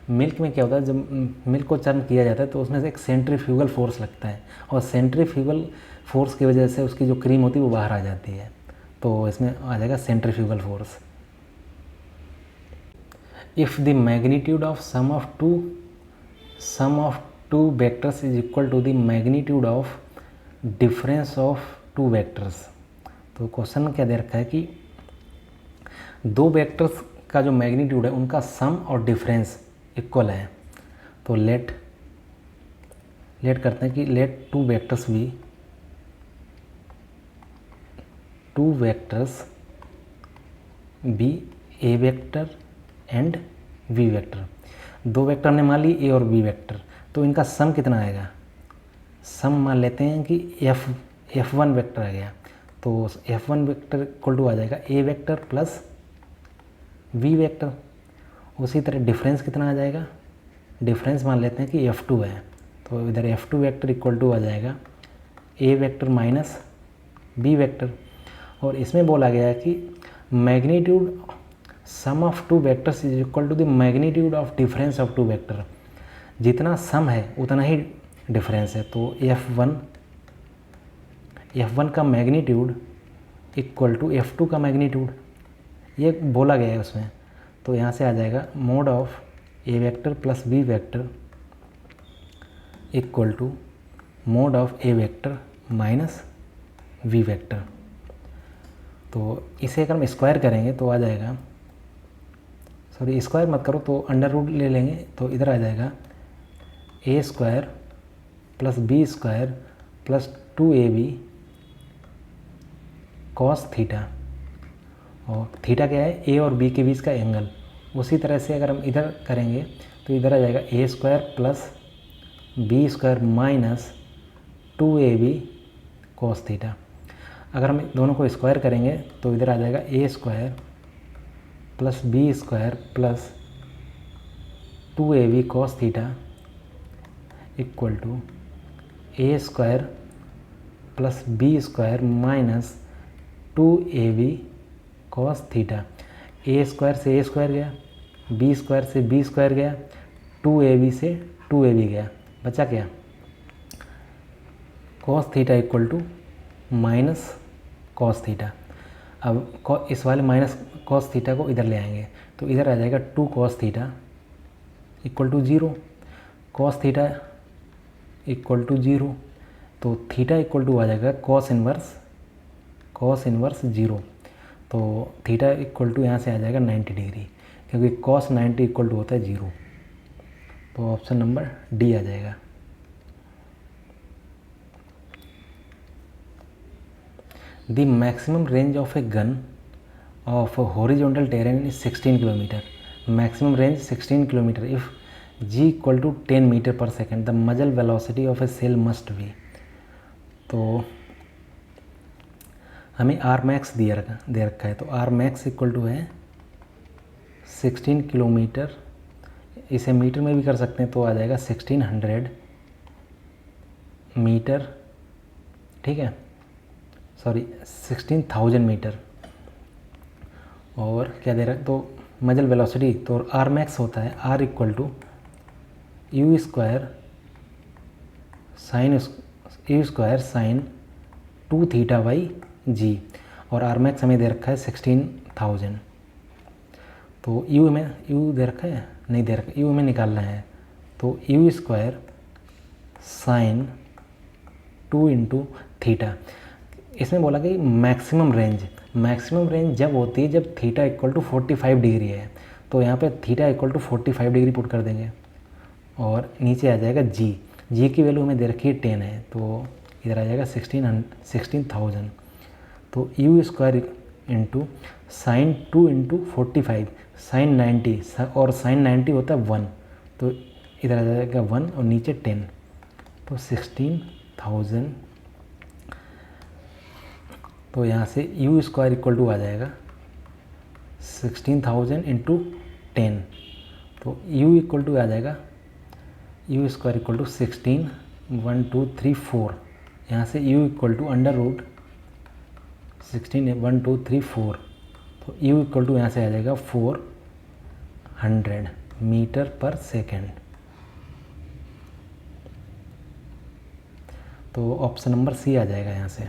milk में क्या होता है जब मिल्क को चर्न किया जाता है तो उसमें से एक सेंट्रीफ्यूगल फोर्स लगता है, और सेंट्रीफ्यूगल फोर्स की वजह से उसकी जो क्रीम होती है वो बाहर आ जाती है। तो इसमें आ जाएगा centrifugal force. If the magnitude of sum of two vectors is equal to the magnitude of difference of two vectors. तो क्वेश्चन क्या दे रखा है कि दो वेक्टर्स का जो मैग्नीट्यूड है उनका सम और डिफरेंस इक्वल है। तो लेट करते हैं कि let two vectors b a vector and v vector. दो वेक्टर ने मान ली ए और बी वेक्टर, तो इनका सम कितना आएगा, सम मान लेते हैं कि F1 वेक्टर आ गया, तो F1 वेक्टर इक्वल टू आ जाएगा a vector plus V vector. उसी तरह डिफरेंस कितना आ जाएगा, डिफरेंस मान लेते हैं कि F2 है, तो इधर F2 वेक्टर इक्वल टू आ जाएगा a vector minus b vector. और इसमें बोला गया है कि magnitude sum of two vectors is equal to the magnitude of difference of two vector. जितना सम है उतना ही डिफरेंस है, तो F1 का मैग्नीट्यूड इक्वल टू F2 का मैग्नीट्यूड, ये बोला गया है उसमें। तो यहाँ से आ जाएगा mod of a vector plus b vector equal to mod of a vector minus v vector. तो इसे अगर हम स्क्वायर करेंगे तो आ जाएगा, सॉरी स्क्वायर मत करो तो अंडर रूट ले लेंगे, तो इधर आ जाएगा A square plus B square plus 2ab cos theta. और थीटा क्या है, ए और बी के बीच का एंगल। उसी तरह से अगर हम इधर करेंगे तो इधर आ जाएगा A square plus B square minus 2ab cos theta. अगर हम दोनों को स्क्वायर करेंगे तो इधर आ जाएगा A square plus B square plus 2ab cos theta equal to A square plus B square minus 2ab cos theta. A square से ए स्क्वायर गया, बी स्क्वायर से बी स्क्वायर गया, 2ab से 2ab गया, बचा क्या, cos theta equal to minus cos theta. अब इस वाले माइनस कॉस थीटा को इधर ले आएंगे तो इधर आ जाएगा 2 cos theta equal to 0, cos theta equal to 0, तो थीटा इक्वल टू आ जाएगा कॉस इन्वर्स 0। तो थीटा इक्वल टू यहाँ से आ जाएगा 90 डिग्री, क्योंकि कॉस 90 इक्वल टू होता है 0। तो ऑप्शन नंबर डी आ जाएगा। The maximum range of a gun of horizontal terrain is 16 kilometre. Maximum range 16 kilometre if g equal to 10 metre per second the muzzle velocity of a shell must be. तो हमें आर मैक्स दे रखा है, तो आर मैक्स इक्वल टू है 16 किलोमीटर, इसे मीटर में भी कर सकते हैं तो आ जाएगा 1600 मीटर, ठीक है, सॉरी 16,000 मीटर। और क्या दे रहा है, तो मजल वेलोसिटी, तो आर मैक्स होता है are equal to you square sine 2 theta by g, और आर मैक्स हमें दे रखा है 16,000। तो यू दे रखा है, नहीं दे रखा, यू में निकालना है, तो u square sine 2 into theta. इसमें बोला कि मैक्सिमम रेंज जब होती है जब थीटा इक्वल टू 45 डिग्री है, तो यहाँ पे theta equal to 45 degree put कर देंगे, और नीचे आ जाएगा जी की वैल्यू हमें दे रखी है 10 है, तो इधर आ जाएगा 16,000। तो u square into sine 2 into 45 sine 90, और साइन 90 होता है 1, तो इधर आ जाएगा 1 और नीचे 10, तो 16,000। तो यहाँ से यू स्क्वायर इक्वल टू आ जाएगा 16,000 इंटू 10, तो यू इक्वल टू आ जाएगा यू स्क्वायर इक्वल टू 16, 1 2 3 4, यहाँ से u equal to under root 16 1 2 3 4, तो यू इक्वल टू यहाँ से आ जाएगा 400 मीटर पर सेकेंड। तो ऑप्शन नंबर सी आ जाएगा यहाँ से।